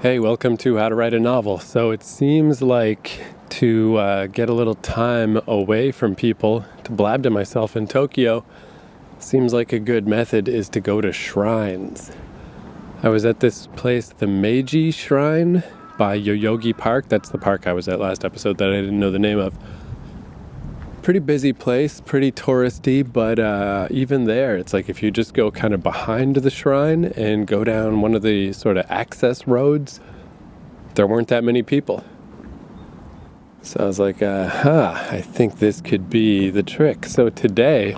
Hey, welcome to How to Write a Novel. So it seems like to get a little time away from people, to blab to myself in Tokyo, seems like a good method is to go to shrines. I was at this place, the Meiji Shrine by Yoyogi Park. That's the park I was at last episode that I didn't know the name of. Pretty busy place, pretty touristy, but even there, it's like if you just go kind of behind the shrine and go down one of the sort of access roads, there weren't that many people. So I was like, I think this could be the trick. So today,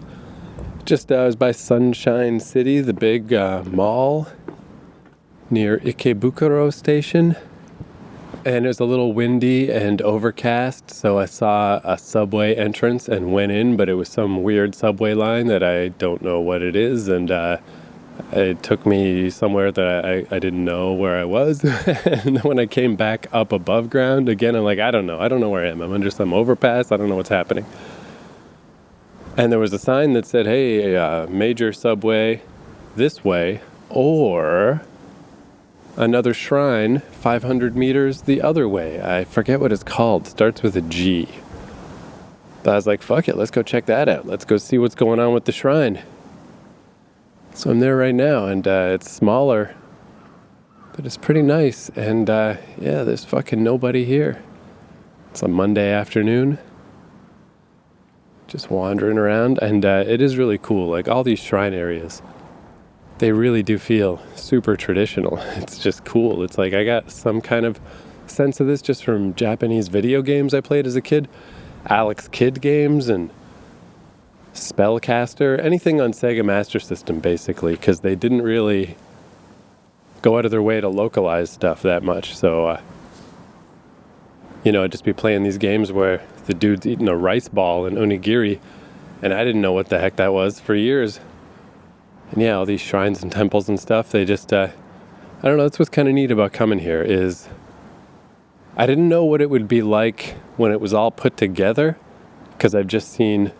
I was by Sunshine City, the big mall near Ikebukuro Station. And it was a little windy and overcast, so I saw a subway entrance and went in, but it was some weird subway line that I don't know what it is, and it took me somewhere that I didn't know where I was. And when I came back up above ground, again, I'm like, I don't know where I am. I'm under some overpass, I don't know what's happening. And there was a sign that said, hey, major subway this way, or another shrine 500 meters the other way. I forget what it's called. Starts with a G. But I was like, fuck it, let's go check that out. Let's go see what's going on with the shrine. So I'm there right now, and it's smaller, but it's pretty nice. And there's fucking nobody here. It's a Monday afternoon. Just wandering around, and it is really cool. Like all these shrine areas, they really do feel super traditional. It's just cool. It's like I got some kind of sense of this just from Japanese video games I played as a kid. Alex Kidd games and Spellcaster, anything on Sega Master System basically, because they didn't really go out of their way to localize stuff that much. So, I'd just be playing these games where the dude's eating a rice ball in onigiri, and I didn't know what the heck that was for years. And yeah, all these shrines and temples and stuff, they just, I don't know, that's what's kind of neat about coming here is I didn't know what it would be like when it was all put together, because I've just seen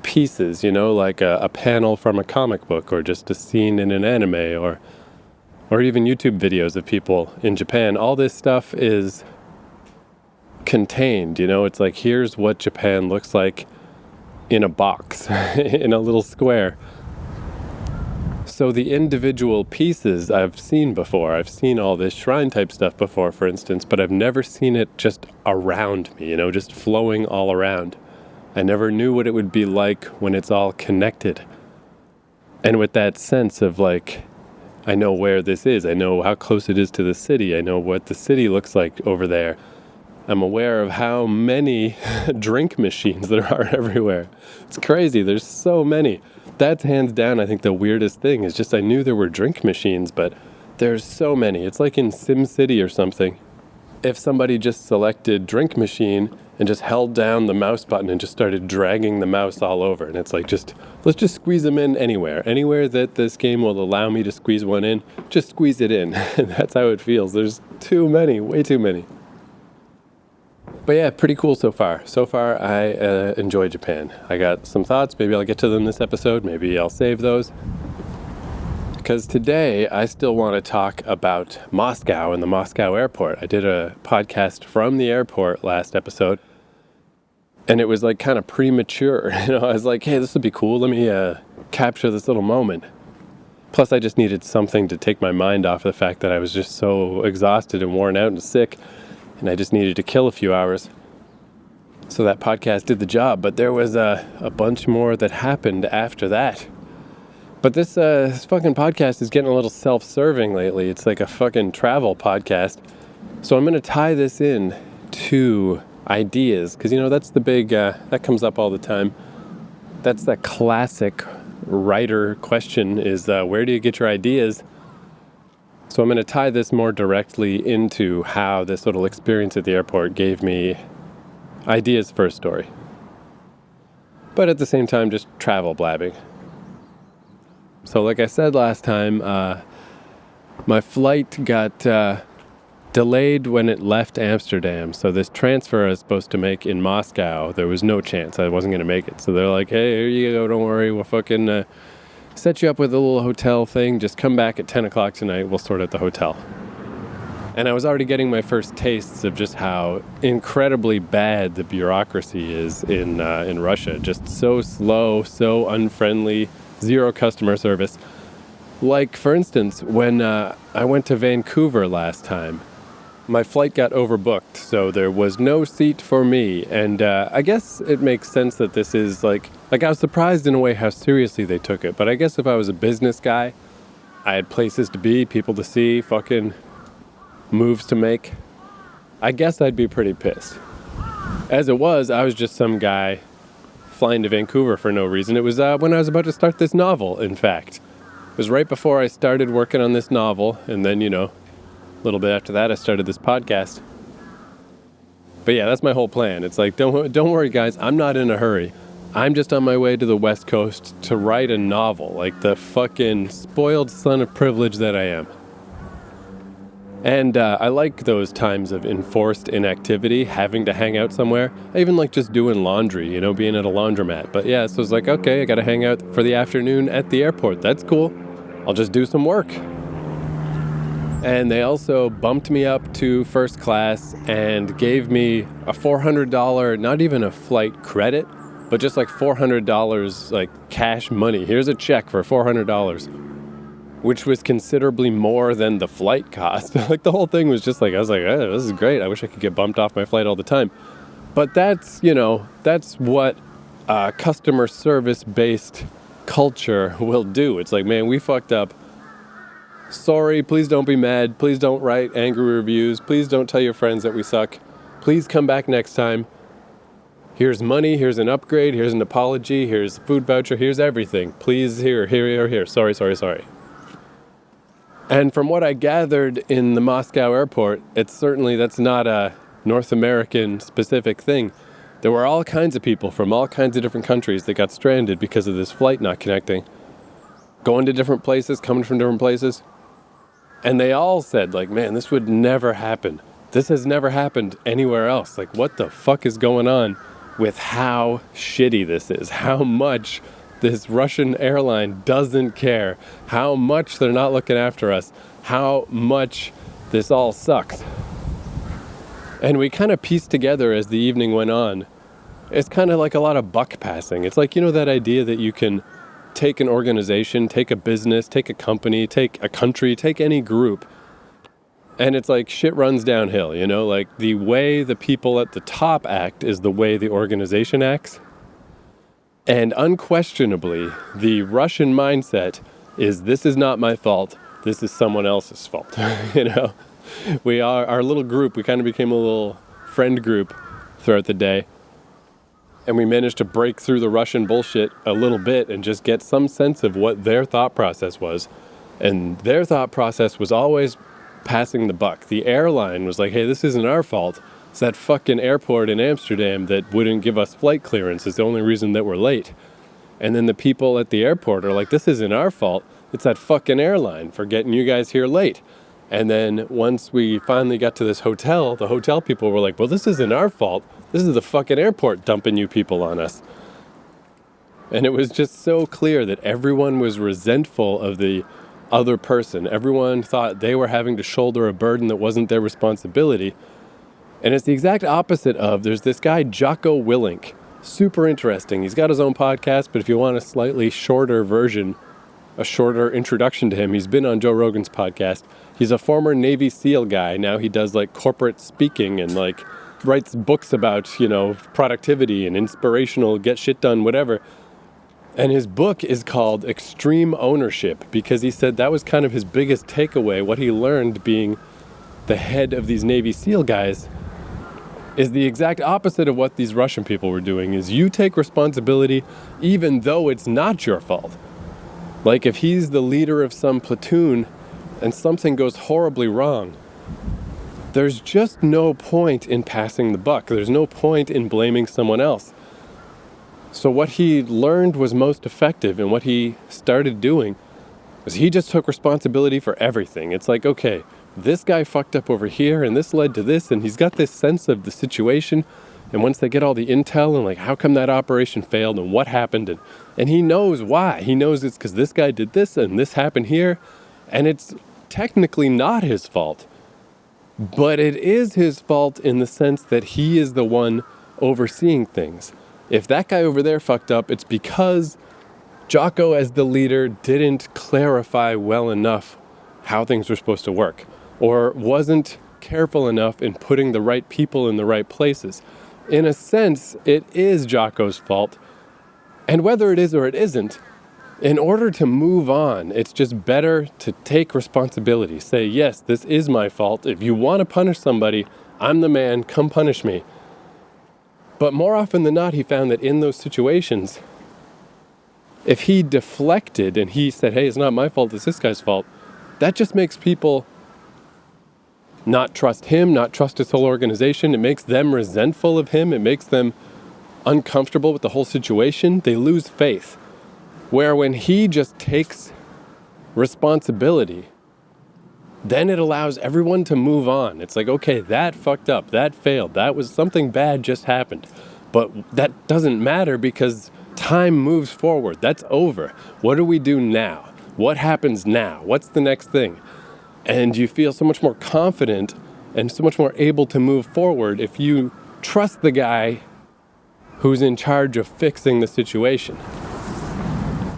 pieces, like a panel from a comic book or just a scene in an anime or even YouTube videos of people in Japan. All this stuff is contained, it's like here's what Japan looks like in a box, in a little square. So the individual pieces I've seen before. I've seen all this shrine type stuff before, for instance, but I've never seen it just around me, just flowing all around. I never knew what it would be like when it's all connected. And with that sense of like, I know where this is. I know how close it is to the city. I know what the city looks like over there. I'm aware of how many drink machines there are everywhere. It's crazy. There's so many. That's hands down, I think the weirdest thing is just I knew there were drink machines, but there's so many. It's like in SimCity or something. If somebody just selected drink machine and just held down the mouse button and just started dragging the mouse all over, and it's like let's just squeeze them in anywhere that this game will allow me to squeeze one in, just squeeze it in. That's how it feels. There's too many, way too many. But yeah, pretty cool so far. So far, I enjoy Japan. I got some thoughts. Maybe I'll get to them this episode. Maybe I'll save those. Because today, I still want to talk about Moscow and the Moscow airport. I did a podcast from the airport last episode. And it was like kind of premature. I was like, hey, this would be cool. Let me capture this little moment. Plus, I just needed something to take my mind off the fact that I was just so exhausted and worn out and sick. And I just needed to kill a few hours. So that podcast did the job. But there was a bunch more that happened after that. But this fucking podcast is getting a little self-serving lately. It's like a fucking travel podcast. So I'm going to tie this in to ideas. Because, that's the big, that comes up all the time. That's the classic writer question is, where do you get your ideas? So I'm going to tie this more directly into how this little experience at the airport gave me ideas for a story. But at the same time, just travel blabbing. So like I said last time, my flight got delayed when it left Amsterdam. So this transfer I was supposed to make in Moscow, there was no chance I wasn't going to make it. So they're like, hey, here you go, don't worry, we'll fucking set you up with a little hotel thing. Just come back at 10 o'clock tonight, we'll sort out the hotel. And I was already getting my first tastes of just how incredibly bad the bureaucracy is in Russia. Just so slow, so unfriendly, zero customer service. Like, for instance, when I went to Vancouver last time, my flight got overbooked, so there was no seat for me. And I guess it makes sense that this is like I was surprised in a way how seriously they took it. But I guess if I was a business guy, I had places to be, people to see, fucking moves to make, I guess I'd be pretty pissed. As it was, I was just some guy flying to Vancouver for no reason. It was when I was about to start this novel, in fact. It was right before I started working on this novel, and then, a little bit after that, I started this podcast. But yeah, that's my whole plan. It's like, don't worry, guys. I'm not in a hurry. I'm just on my way to the West Coast to write a novel, like the fucking spoiled son of privilege that I am. And I like those times of enforced inactivity, having to hang out somewhere. I even like just doing laundry, being at a laundromat. But yeah, so it's like, okay, I got to hang out for the afternoon at the airport. That's cool. I'll just do some work. And they also bumped me up to first class and gave me a $400, not even a flight credit, but just like $400 like cash money. Here's a check for $400, which was considerably more than the flight cost. Like the whole thing was just like, I was like, oh, this is great. I wish I could get bumped off my flight all the time. But that's, that's what customer service-based culture will do. It's like, man, we fucked up. Sorry, please don't be mad. Please don't write angry reviews. Please don't tell your friends that we suck. Please come back next time. Here's money, here's an upgrade, here's an apology, here's a food voucher, here's everything. Please, here. Sorry. And from what I gathered in the Moscow airport, that's not a North American specific thing. There were all kinds of people from all kinds of different countries that got stranded because of this flight not connecting. Going to different places, coming from different places. And they all said, like, man, this would never happen. This has never happened anywhere else. Like, what the fuck is going on with how shitty this is? How much this Russian airline doesn't care. How much they're not looking after us. How much this all sucks. And we kind of pieced together as the evening went on. It's kind of like a lot of buck passing. It's like, that idea that you can take an organization, take a business, take a company, take a country, take any group. And it's like shit runs downhill, like the way the people at the top act is the way the organization acts. And unquestionably, the Russian mindset is this is not my fault. This is someone else's fault. Our little group, we kind of became a little friend group throughout the day. And we managed to break through the Russian bullshit a little bit and just get some sense of what their thought process was. And their thought process was always passing the buck. The airline was like, hey, this isn't our fault. It's that fucking airport in Amsterdam that wouldn't give us flight clearance is the only reason that we're late. And then the people at the airport are like, this isn't our fault. It's that fucking airline for getting you guys here late. And then once we finally got to this hotel, the hotel people were like, well, this isn't our fault. This is the fucking airport dumping you people on us. And it was just so clear that everyone was resentful of the other person. Everyone thought they were having to shoulder a burden that wasn't their responsibility. And it's the exact opposite of, there's this guy, Jocko Willink. Super interesting. He's got his own podcast, but if you want a slightly shorter version, a shorter introduction to him, he's been on Joe Rogan's podcast. He's a former Navy SEAL guy. Now he does like corporate speaking and like writes books about, productivity and inspirational, get shit done, whatever. And his book is called Extreme Ownership because he said that was kind of his biggest takeaway. What he learned being the head of these Navy SEAL guys is the exact opposite of what these Russian people were doing, is you take responsibility even though it's not your fault. Like if he's the leader of some platoon and something goes horribly wrong, there's just no point in passing the buck. There's no point in blaming someone else. So what he learned was most effective, and what he started doing was he just took responsibility for everything. It's like, okay, this guy fucked up over here, and this led to this, and he's got this sense of the situation. And once they get all the intel and like, how come that operation failed and what happened, and he knows why. He knows it's because this guy did this and this happened here, and it's technically not his fault. But it is his fault in the sense that he is the one overseeing things. If that guy over there fucked up, it's because Jocko, as the leader, didn't clarify well enough how things were supposed to work, or wasn't careful enough in putting the right people in the right places. In a sense, it is Jocko's fault. And whether it is or it isn't, in order to move on, it's just better to take responsibility. Say, yes, this is my fault. If you want to punish somebody, I'm the man, come punish me. But more often than not, he found that in those situations, if he deflected and he said, hey, it's not my fault, it's this guy's fault, that just makes people not trust him, not trust his whole organization. It makes them resentful of him. It makes them uncomfortable with the whole situation. They lose faith. Where when he just takes responsibility, then it allows everyone to move on. It's like, okay, that fucked up, that failed, that was something bad just happened. But that doesn't matter because time moves forward. That's over. What do we do now? What happens now? What's the next thing? And you feel so much more confident and so much more able to move forward if you trust the guy who's in charge of fixing the situation.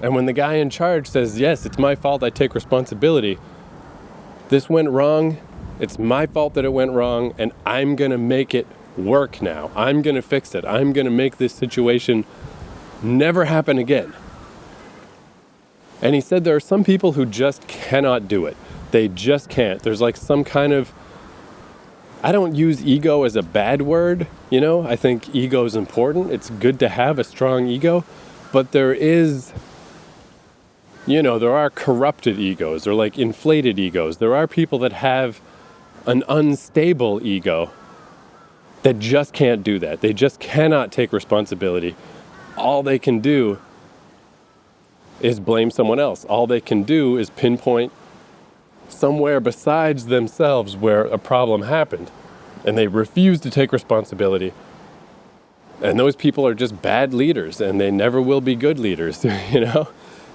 And when the guy in charge says, yes, it's my fault, I take responsibility, this went wrong, it's my fault that it went wrong, and I'm going to make it work now. I'm going to fix it. I'm going to make this situation never happen again. And he said there are some people who just cannot do it. They just can't. There's like some kind of, I don't use ego as a bad word, you know? I think ego is important. It's good to have a strong ego, but there is, you know, there are corrupted egos or like inflated egos. There are people that have an unstable ego that just can't do that. They just cannot take responsibility. All they can do is blame someone else. All they can do is pinpoint somewhere besides themselves where a problem happened. And they refuse to take responsibility. And those people are just bad leaders and they never will be good leaders, you know?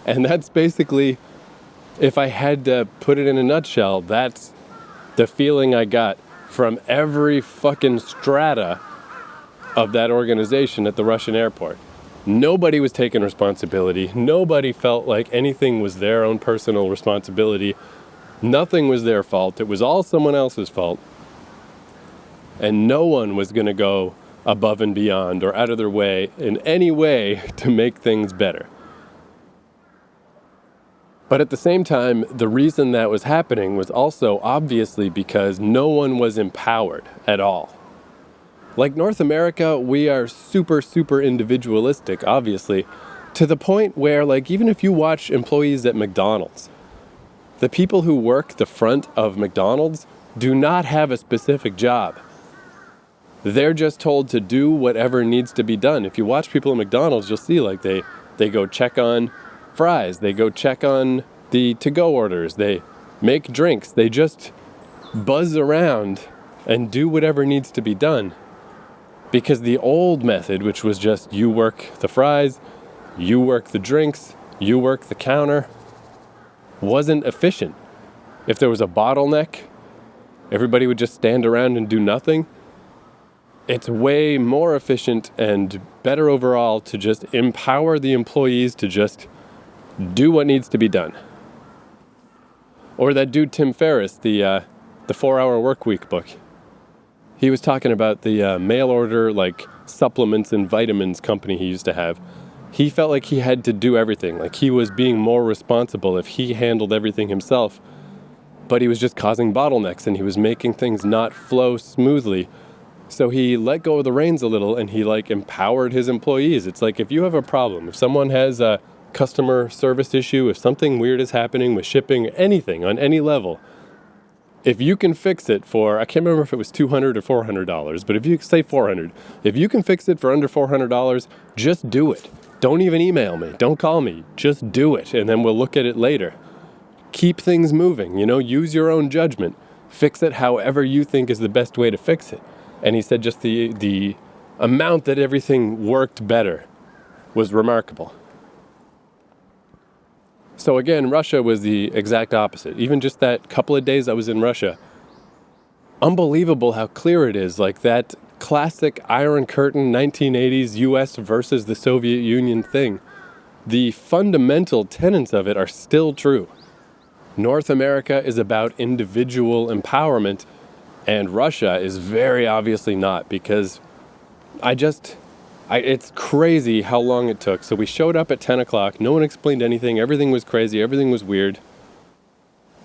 And that's basically, if I had to put it in a nutshell, that's the feeling I got from every fucking strata of that organization at the Russian airport. Nobody was taking responsibility. Nobody felt like anything was their own personal responsibility. Nothing was their fault. It was all someone else's fault. And no one was going to go above and beyond or out of their way in any way to make things better. But at the same time, the reason that was happening was also obviously because no one was empowered at all. Like North America, we are super, super individualistic, obviously, to the point where, like, even if you watch employees at McDonald's, the people who work the front of McDonald's do not have a specific job. They're just told to do whatever needs to be done. If you watch people at McDonald's, you'll see, like, they go check on fries, they go check on the to-go orders, they make drinks, they just buzz around and do whatever needs to be done. Because the old method, which was just you work the fries, you work the drinks, you work the counter, wasn't efficient. If there was a bottleneck, everybody would just stand around and do nothing. It's way more efficient and better overall to just empower the employees to just do what needs to be done. Or that dude Tim Ferriss, the 4-Hour Workweek book. He was talking about the mail order like supplements and vitamins company he used to have. He felt like he had to do everything, like he was being more responsible if he handled everything himself. But he was just causing bottlenecks and he was making things not flow smoothly. So he let go of the reins a little and he like empowered his employees. It's like if you have a problem, if someone has a customer service issue, if something weird is happening with shipping, anything on any level, if you can fix it for, I can't remember if it was $200 or $400, but if you say $400, if you can fix it for under $400, just do it. Don't even email me. Don't call me. Just do it. And then we'll look at it later. Keep things moving, you know, use your own judgment. Fix it however you think is the best way to fix it. And he said just the amount that everything worked better was remarkable. So again, Russia was the exact opposite. Even just that couple of days I was in Russia, unbelievable how clear it is. Like that classic Iron Curtain 1980s US versus the Soviet Union thing. The fundamental tenets of it are still true. North America is about individual empowerment, and Russia is very obviously not, because it's crazy how long it took. So we showed up at 10 o'clock, no one explained anything, everything was crazy, everything was weird.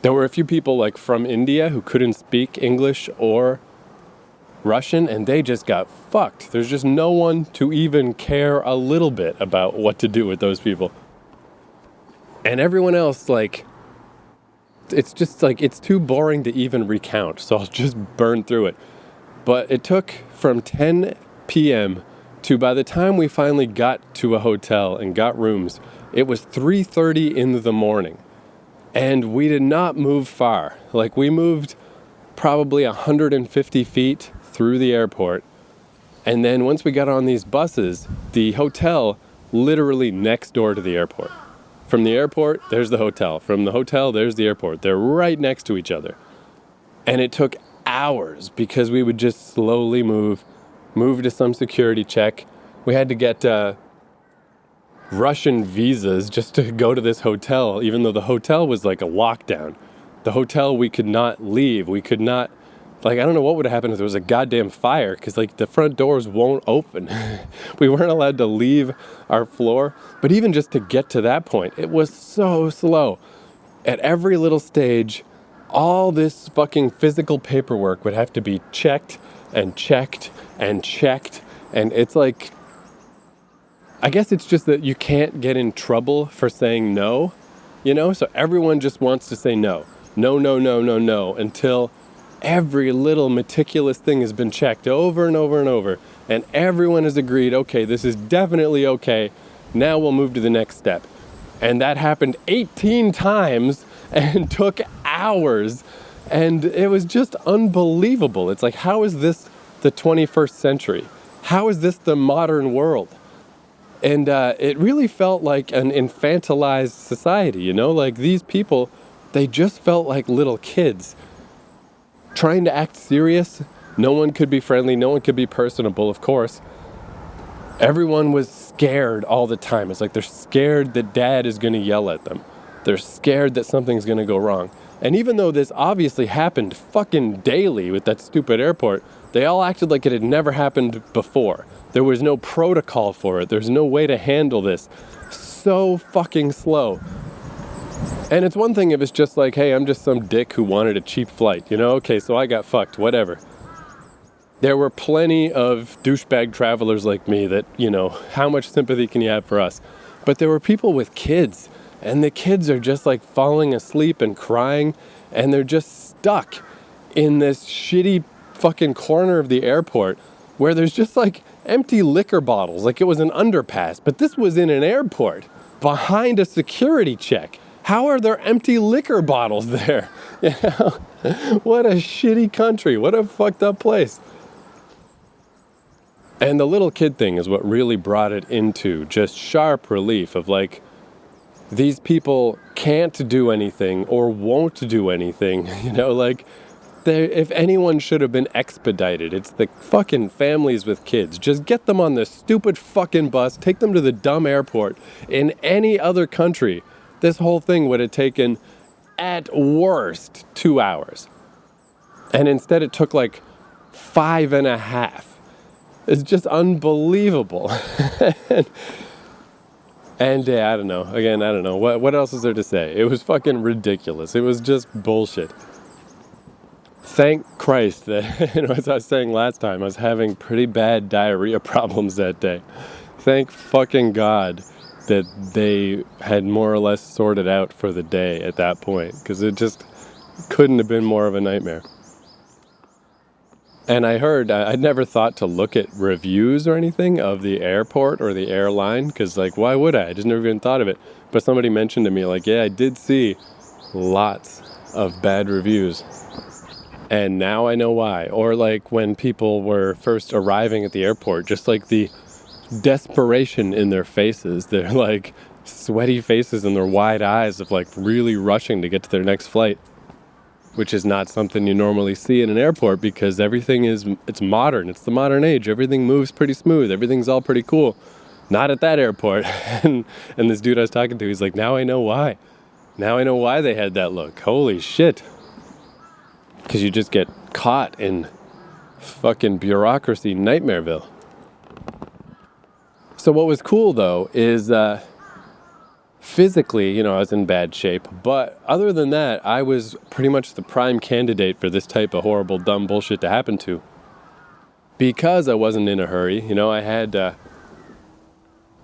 There were a few people like from India who couldn't speak English or Russian, and they just got fucked. There's just no one to even care a little bit about what to do with those people. And everyone else, like, it's just like, it's too boring to even recount, so I'll just burn through it. But it took from 10 p.m. to, by the time we finally got to a hotel and got rooms, it was 3:30 in the morning. And we did not move far. Like, we moved probably 150 feet through the airport. And then once we got on these buses, the hotel literally next door to the airport. From the airport, there's the hotel. From the hotel, there's the airport. They're right next to each other. And it took hours because we would just slowly move to some security check. We had to get Russian visas just to go to this hotel, even though the hotel was like a lockdown. The hotel, we could not leave. We could not, like, I don't know what would have happened if there was a goddamn fire, because like the front doors won't open. We weren't allowed to leave our floor. But even just to get to that point, it was so slow. At every little stage, all this fucking physical paperwork would have to be checked and checked and checked. And it's like, I guess it's just that you can't get in trouble for saying no, you know? So everyone just wants to say no. No, no, no, no, no, until every little meticulous thing has been checked over and over and over. And everyone has agreed, okay, this is definitely okay. Now we'll move to the next step. And that happened 18 times and took hours. And it was just unbelievable. It's like, how is this the 21st century? How is this the modern world? And it really felt like an infantilized society, you know? Like, these people, they just felt like little kids trying to act serious. No one could be friendly. No one could be personable, of course. Everyone was scared all the time. It's like they're scared that dad is going to yell at them. They're scared that something's going to go wrong. And even though this obviously happened fucking daily with that stupid airport, they all acted like it had never happened before. There was no protocol for it. There's no way to handle this. So fucking slow. And it's one thing if it's just like, hey, I'm just some dick who wanted a cheap flight, you know? Okay, so I got fucked, whatever. There were plenty of douchebag travelers like me that, you know, how much sympathy can you have for us? But there were people with kids, and the kids are just like falling asleep and crying, and they're just stuck in this shitty fucking corner of the airport where there's just like empty liquor bottles, like it was an underpass. But this was in an airport behind a security check. How are there empty liquor bottles there? You know, what a shitty country. What a fucked up place. And the little kid thing is what really brought it into just sharp relief of like, these people can't do anything or won't do anything, you know, like, if anyone should have been expedited, it's the fucking families with kids. Just get them on this stupid fucking bus, take them to the dumb airport. In any other country, this whole thing would have taken, at worst, 2 hours. And instead it took like 5.5. It's just unbelievable. And yeah, I don't know. Again, I don't know. What else is there to say? It was fucking ridiculous. It was just bullshit. Thank Christ that, you know, as I was saying last time, I was having pretty bad diarrhea problems that day. Thank fucking God that they had more or less sorted out for the day at that point, because it just couldn't have been more of a nightmare. And I heard, I'd never thought to look at reviews or anything of the airport or the airline, because, like, why would I? I just never even thought of it. But somebody mentioned to me, like, yeah, I did see lots of bad reviews. And now I know why. Or, like, when people were first arriving at the airport, just, like, the desperation in their faces. Their, like, sweaty faces and their wide eyes of, like, really rushing to get to their next flight. which is not something you normally see in an airport because it's modern. It's the modern age. Everything moves pretty smooth. Everything's all pretty cool. Not at that airport. and this dude I was talking to, he's like, now I know why. Now I know why they had that look. Holy shit. Because you just get caught in fucking bureaucracy nightmareville. So what was cool though is physically, I was in bad shape. But other than that, I was pretty much the prime candidate for this type of horrible, dumb bullshit to happen to. Because I wasn't in a hurry. I had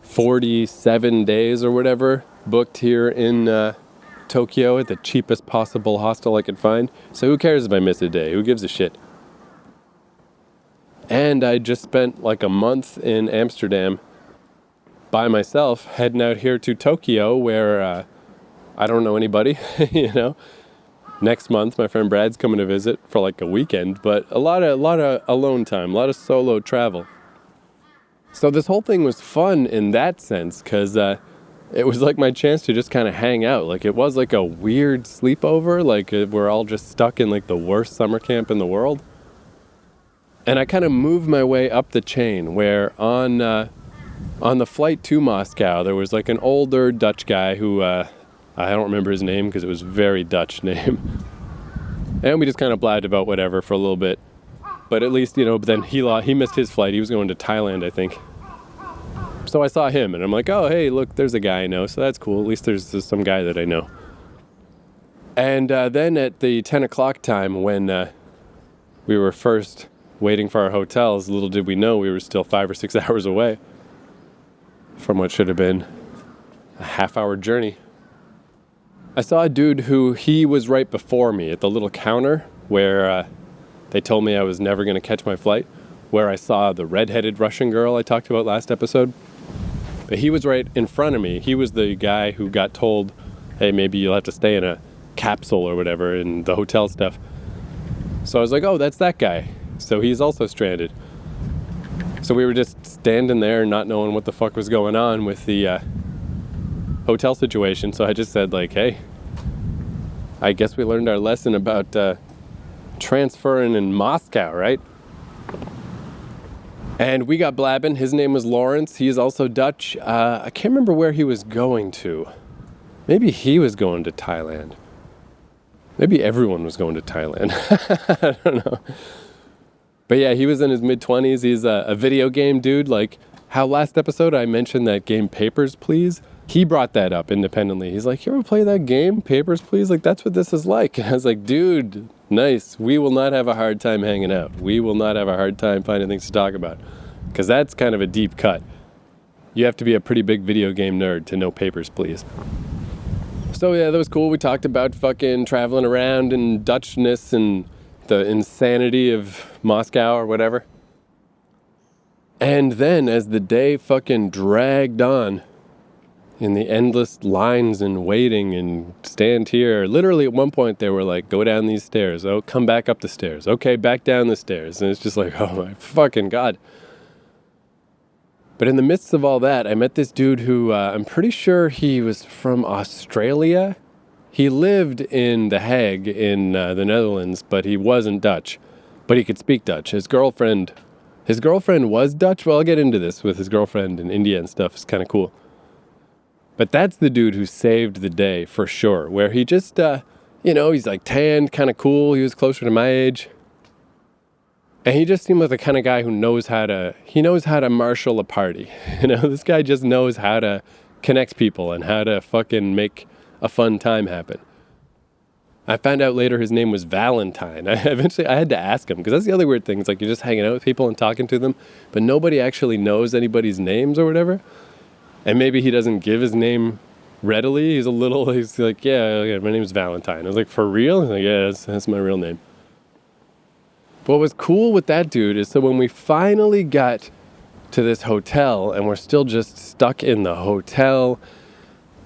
47 days or whatever booked here in Tokyo at the cheapest possible hostel I could find. So who cares if I miss a day? Who gives a shit? And I just spent like a month in Amsterdam by myself, heading out here to Tokyo where I don't know anybody, Next month, my friend Brad's coming to visit for like a weekend, but a lot of alone time, a lot of solo travel. So this whole thing was fun in that sense, because it was like my chance to just kind of hang out. Like it was like a weird sleepover, like we're all just stuck in like the worst summer camp in the world. And I kind of moved my way up the chain where on the flight to Moscow, there was like an older Dutch guy who, I don't remember his name because it was a very Dutch name. And we just kind of blabbed about whatever for a little bit. But at least, but then he missed his flight. He was going to Thailand, I think. So I saw him and I'm like, oh, hey, look, there's a guy I know. So that's cool. At least there's some guy that I know. And then at the 10 o'clock time when we were first waiting for our hotels, little did we know we were still 5 or 6 hours away from what should have been a half-hour journey. I saw a dude who he was right before me at the little counter where they told me I was never going to catch my flight, where I saw the redheaded Russian girl I talked about last episode. But he was right in front of me. He was the guy who got told, hey, maybe you'll have to stay in a capsule or whatever in the hotel stuff. So I was like, oh, that's that guy. So he's also stranded. So we were just standing there not knowing what the fuck was going on with the hotel situation. So I just said like, hey, I guess we learned our lesson about transferring in Moscow, right? And we got blabbing. His name was Lawrence. He is also Dutch. I can't remember where he was going to. Maybe he was going to Thailand. Maybe everyone was going to Thailand. I don't know. But yeah, he was in his mid-20s. He's a video game dude. Like how last episode I mentioned that game Papers, Please. He brought that up independently. He's like, you ever play that game, Papers, Please? Like, that's what this is like. And I was like, dude, nice. We will not have a hard time hanging out. We will not have a hard time finding things to talk about. Because that's kind of a deep cut. You have to be a pretty big video game nerd to know Papers, Please. So yeah, that was cool. We talked about fucking traveling around and Dutchness and the insanity of Moscow or whatever. And then as the day fucking dragged on, in the endless lines and waiting and stand here. Literally at one point they were like, go down these stairs. Oh, come back up the stairs. Okay, back down the stairs. And it's just like, oh my fucking God. But in the midst of all that, I met this dude who I'm pretty sure he was from Australia. He lived in The Hague in the Netherlands, but he wasn't Dutch. But he could speak Dutch. His girlfriend was Dutch. Well, I'll get into this with his girlfriend in India and stuff. It's kind of cool. But that's the dude who saved the day for sure, where he just, he's like tanned, kind of cool. He was closer to my age. And he just seemed like the kind of guy who knows how to marshal a party. This guy just knows how to connect people and how to fucking make a fun time happen. I found out later his name was Valentine. I had to ask him, because that's the other weird thing. It's like you're just hanging out with people and talking to them, but nobody actually knows anybody's names or whatever. And maybe he doesn't give his name readily. He's like, yeah, my name's Valentine. I was like, for real? He's like, yeah, that's my real name. But what was cool with that dude is, so when we finally got to this hotel and we're still just stuck in the hotel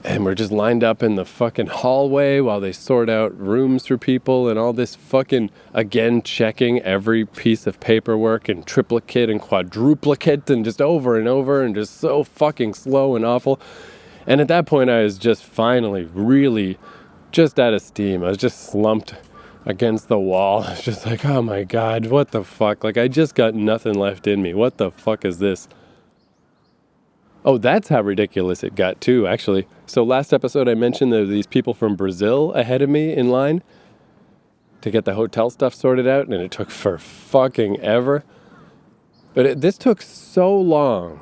and we're just lined up in the fucking hallway while they sort out rooms for people and all this fucking, again, checking every piece of paperwork and triplicate and quadruplicate and just over and over and just so fucking slow and awful. And at that point, I was just finally really just out of steam. I was just slumped against the wall. It's just like, oh my God, what the fuck? Like, I just got nothing left in me. What the fuck is this? Oh, that's how ridiculous it got too, actually. So last episode I mentioned there were these people from Brazil ahead of me in line to get the hotel stuff sorted out, and it took for fucking ever. But this took so long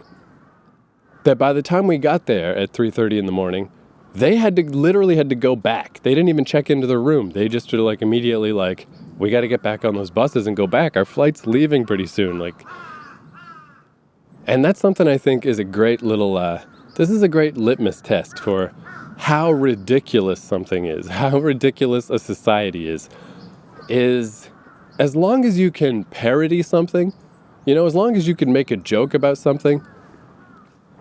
that by the time we got there at 3:30 in the morning, they literally had to go back. They didn't even check into their room. They just sort of like immediately like, we got to get back on those buses and go back. Our flight's leaving pretty soon. Like, and that's something I think is a great little, this is a great litmus test for how ridiculous something is, how ridiculous a society is as long as you can parody something, as long as you can make a joke about something,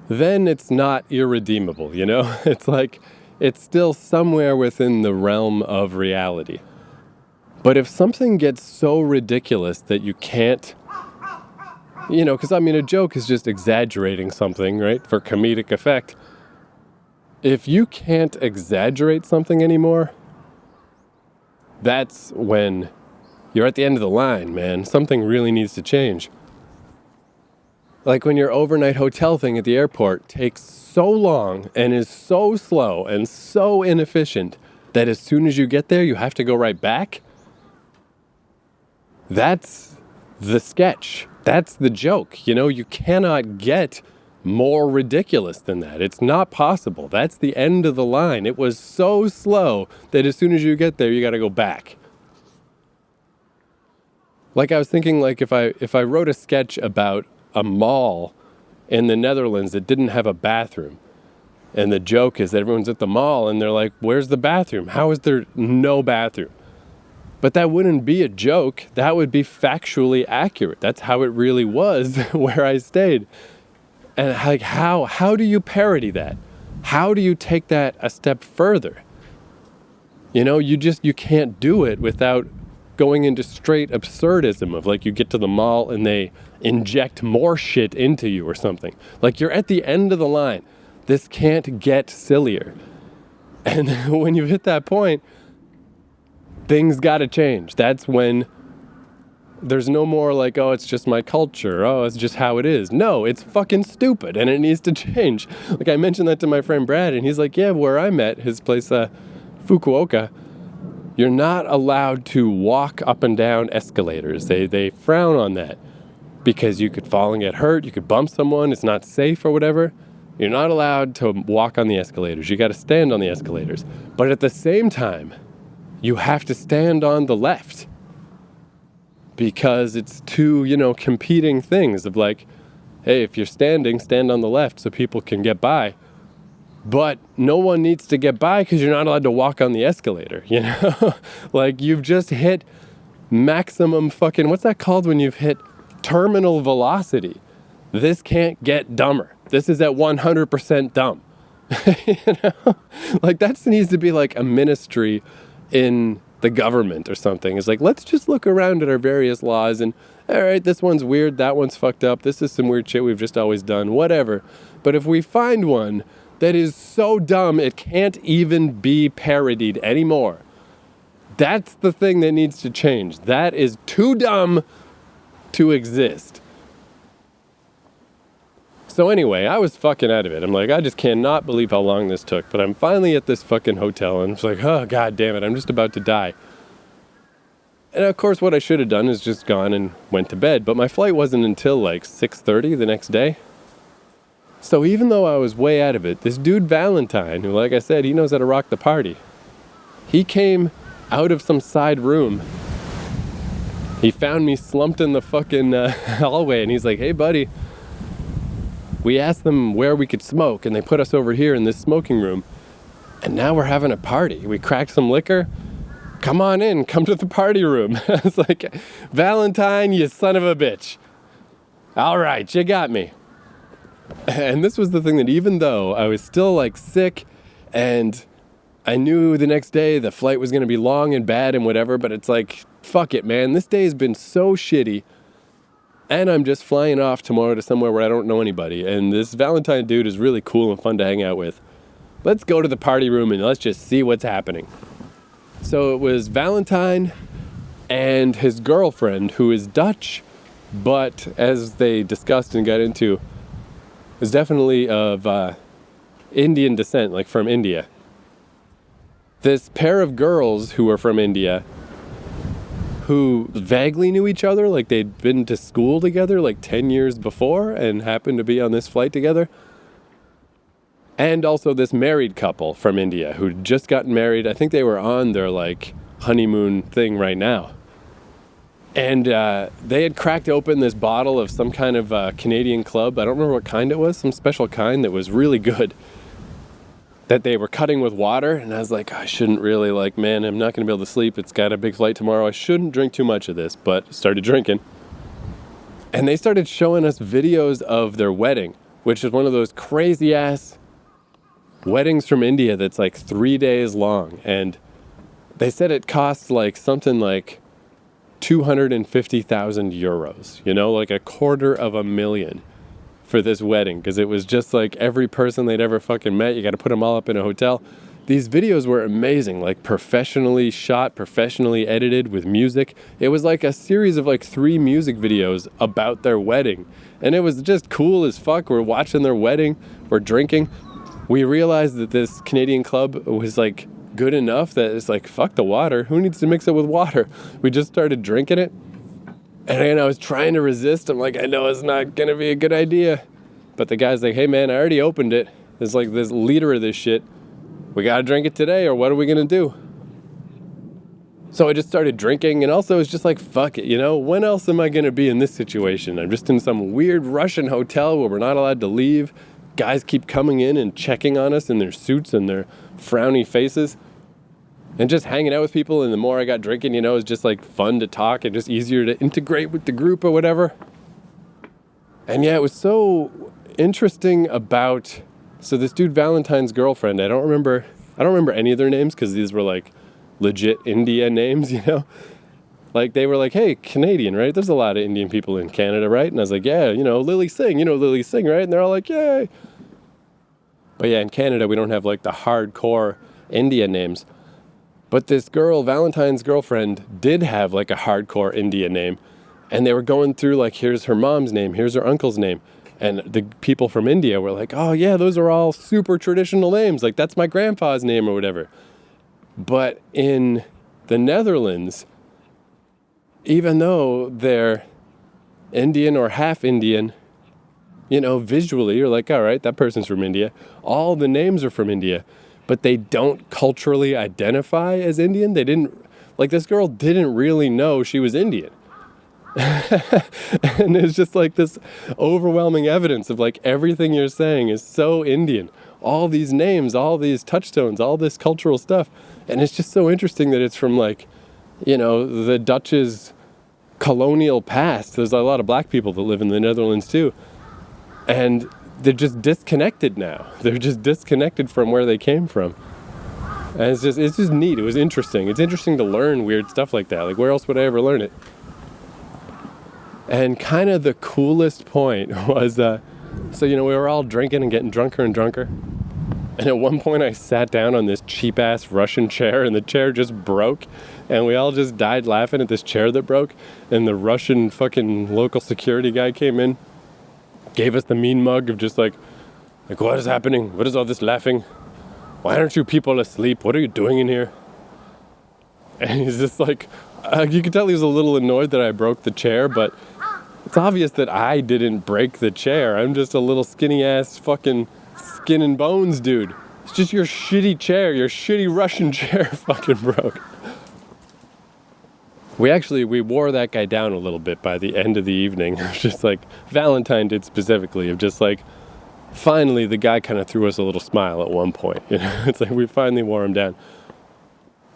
then it's not irredeemable, It's like, it's still somewhere within the realm of reality. But if something gets so ridiculous that you can't, because a joke is just exaggerating something, right, for comedic effect. If you can't exaggerate something anymore, that's when you're at the end of the line, man. Something really needs to change. Like when your overnight hotel thing at the airport takes so long and is so slow and so inefficient that as soon as you get there, you have to go right back. That's the sketch. That's the joke. You cannot get more ridiculous than that. It's not possible. That's the end of the line. It was so slow that as soon as you get there, you got to go back. Like I was thinking, like if I wrote a sketch about a mall in the Netherlands that didn't have a bathroom, and the joke is that everyone's at the mall and they're like, where's the bathroom? How is there no bathroom? But that wouldn't be a joke. That would be factually accurate. That's how it really was where I stayed. And like, how do you parody that? How do you take that a step further? You can't do it without going into straight absurdism of like you get to the mall and they inject more shit into you or something. Like you're at the end of the line. This can't get sillier. And when you hit that point, things got to change. That's when there's no more like, oh, it's just my culture. Oh, it's just how it is. No, it's fucking stupid and it needs to change. Like I mentioned that to my friend Brad and he's like, yeah, where I'm at, his place, Fukuoka, you're not allowed to walk up and down escalators. They frown on that because you could fall and get hurt. You could bump someone. It's not safe or whatever. You're not allowed to walk on the escalators. You got to stand on the escalators. But at the same time, you have to stand on the left because it's two, competing things of like, hey, if you're standing, stand on the left so people can get by. But no one needs to get by because you're not allowed to walk on the escalator, Like you've just hit maximum fucking, what's that called when you've hit terminal velocity? This can't get dumber. This is at 100% dumb. Like that needs to be like a ministry in the government or something. It's like, let's just look around at our various laws and, all right, this one's weird, that one's fucked up, this is some weird shit we've just always done, whatever. But if we find one that is so dumb it can't even be parodied anymore, that's the thing that needs to change. That is too dumb to exist. So anyway, I was fucking out of it. I'm like, I just cannot believe how long this took. But I'm finally at this fucking hotel and it's like, oh, God damn it, I'm just about to die. And of course, what I should have done is just gone and went to bed. But my flight wasn't until like 6:30 the next day. So even though I was way out of it, this dude Valentine, who, like I said, he knows how to rock the party, he came out of some side room. He found me slumped in the fucking hallway and he's like, hey, buddy. We asked them where we could smoke, and they put us over here in this smoking room. And now we're having a party. We cracked some liquor. Come on in. Come to the party room. It's like, Valentine, you son of a bitch. All right, you got me. And this was the thing that even though I was still like sick and I knew the next day the flight was going to be long and bad and whatever, but it's like, fuck it, man. This day has been so shitty. And I'm just flying off tomorrow to somewhere where I don't know anybody. And this Valentine dude is really cool and fun to hang out with. Let's go to the party room and let's just see what's happening. So it was Valentine, and his girlfriend, who is Dutch, but as they discussed and got into, is definitely of Indian descent, like from India. This pair of girls who were from India, who vaguely knew each other, like they'd been to school together like 10 years before and happened to be on this flight together. And also this married couple from India who'd just gotten married. I think they were on their like honeymoon thing right now. And they had cracked open this bottle of some kind of Canadian Club. I don't remember what kind it was, some special kind that was really good, that they were cutting with water. And I was like, I shouldn't really, like, man, I'm not going to be able to sleep. It's got a big flight tomorrow. I shouldn't drink too much of this, but started drinking. And they started showing us videos of their wedding, which is one of those crazy ass weddings from India that's like 3 days long. And they said it costs like something like 250,000 euros, you know, like $250,000 for this wedding, because it was just like every person they'd ever fucking met. You got to put them all up in a hotel. These videos were amazing, like professionally shot, professionally edited with music. It was like a series of like 3 music videos about their wedding, and it was just cool as fuck. We're watching their wedding, we're drinking. We realized that this Canadian Club was like good enough that it's like, fuck the water, who needs to mix it with water? We just started drinking it. And then I was trying to resist. I'm like, I know it's not going to be a good idea. But the guy's like, hey man, I already opened it. There's like this liter of this shit. We got to drink it today, or what are we going to do? So I just started drinking, and also it's just like, fuck it, you know? When else am I going to be in this situation? I'm just in some weird Russian hotel where we're not allowed to leave. Guys keep coming in and checking on us in their suits and their frowny faces. And just hanging out with people, and the more I got drinking, you know, it was just like fun to talk and just easier to integrate with the group or whatever. And yeah, it was so interesting about, so this dude Valentine's girlfriend, I don't remember any of their names because these were like legit India names, you know? Like they were like, hey, Canadian, right? There's a lot of Indian people in Canada, right? And I was like, yeah, you know, Lily Singh, right? And they're all like, yay. But yeah, in Canada, we don't have like the hardcore Indian names. But this girl, Valentine's girlfriend, did have like a hardcore India name. And they were going through like, here's her mom's name, here's her uncle's name. And the people from India were like, oh yeah, those are all super traditional names. Like that's my grandpa's name or whatever. But in the Netherlands, even though they're Indian or half Indian, you know, visually you're like, all right, that person's from India. All the names are from India. But they don't culturally identify as Indian. They didn't, like this girl didn't really know she was Indian. And it's just like this overwhelming evidence of like everything you're saying is so Indian. All these names, all these touchstones, all this cultural stuff. And it's just so interesting that it's from like, you know, the Dutch's colonial past. There's a lot of black people that live in the Netherlands too. And they're just disconnected now. They're just disconnected from where they came from. And it's just neat. It was interesting. It's interesting to learn weird stuff like that. Like, where else would I ever learn it? And kind of the coolest point was, so, you know, we were all drinking and getting drunker and drunker. And at one point I sat down on this cheap-ass Russian chair, and the chair just broke. And we all just died laughing at this chair that broke. And the Russian fucking local security guy came in, gave us the mean mug of just like, what is happening? What is all this laughing? Why aren't you people asleep? What are you doing in here? And he's just like, you could tell he was a little annoyed that I broke the chair, but it's obvious that I didn't break the chair. I'm just a little skinny ass fucking skin and bones dude. It's just your shitty chair, your shitty Russian chair fucking broke. We wore that guy down a little bit by the end of the evening. It was just like, Valentine did specifically, of just like, finally the guy kind of threw us a little smile at one point. You know, it's like we finally wore him down.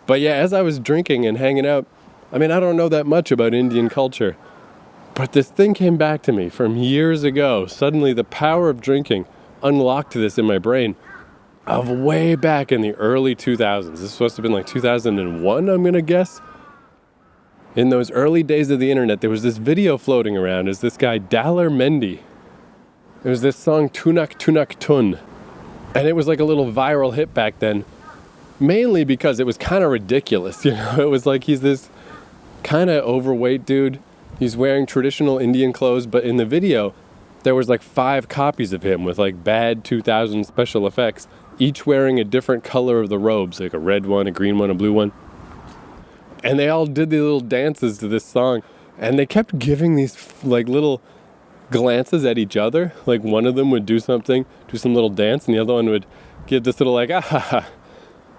But yeah, as I was drinking and hanging out, I mean, I don't know that much about Indian culture, but this thing came back to me from years ago. Suddenly the power of drinking unlocked this in my brain of way back in the early 2000s. This is supposed to have been like 2001, I'm going to guess. In those early days of the internet, there was this video floating around as this guy, Daler Mehndi. There was this song, Tunak Tunak Tun. And it was like a little viral hit back then, mainly because it was kind of ridiculous. You know, it was like he's this kind of overweight dude. He's wearing traditional Indian clothes, but in the video, there was like 5 copies of him with like bad 2000 special effects, each wearing a different color of the robes, like a red one, a green one, a blue one. And they all did these little dances to this song, and they kept giving these like little glances at each other. Like one of them would do something, do some little dance, and the other one would give this little like, ah ha ha.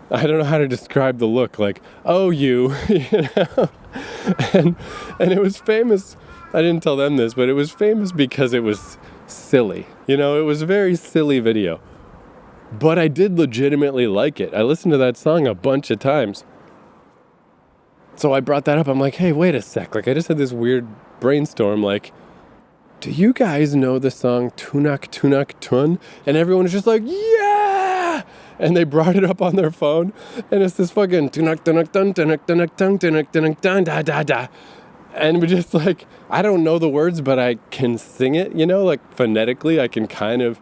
I don't know how to describe the look, like, oh you, you know? And it was famous. I didn't tell them this, but it was famous because it was silly. You know, it was a very silly video. But I did legitimately like it. I listened to that song a bunch of times. So I brought that up. I'm like, hey, wait a sec. Like, I just had this weird brainstorm, like, do you guys know the song Tunak Tunak Tun? And everyone was just like, yeah! And they brought it up on their phone. And it's this fucking Tunak Tunak Tun, Tunak Tunak Tun, Tunak Tunak Tun, da da da. And we're just like, I don't know the words, but I can sing it, you know, like phonetically, I can kind of,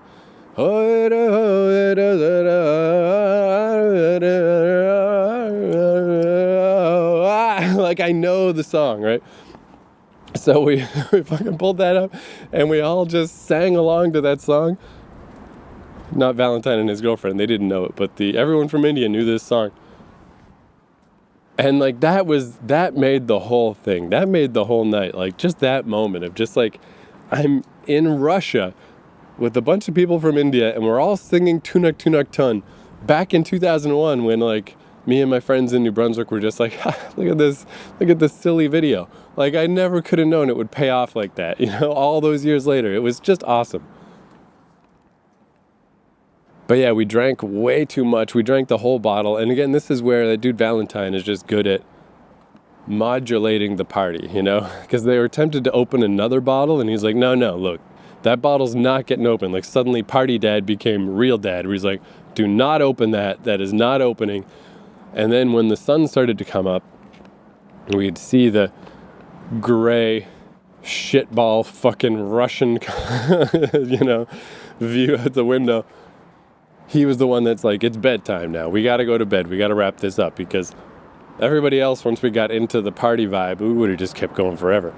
like I know the song, right? So we fucking pulled that up, and we all just sang along to that song. Not Valentine and his girlfriend, they didn't know it, but everyone from India knew this song. And like that made the whole thing. That made the whole night. Like just that moment of just like, I'm in Russia with a bunch of people from India, and we're all singing Tunak Tunak Tun back in 2001 when like me and my friends in New Brunswick were just like, look at this silly video. Like I never could have known it would pay off like that, you know, all those years later. It was just awesome. But yeah, we drank way too much. We drank the whole bottle. And again, this is where that dude Valentine is just good at modulating the party, you know? Because they were tempted to open another bottle, and he's like, no, look, that bottle's not getting open. Like suddenly Party Dad became Real Dad, where he's like, do not open that. That is not opening. And then when the sun started to come up, we'd see the gray shitball fucking Russian, you know, view out the window. He was the one that's like, it's bedtime now. We got to go to bed. We got to wrap this up, because everybody else, once we got into the party vibe, we would have just kept going forever.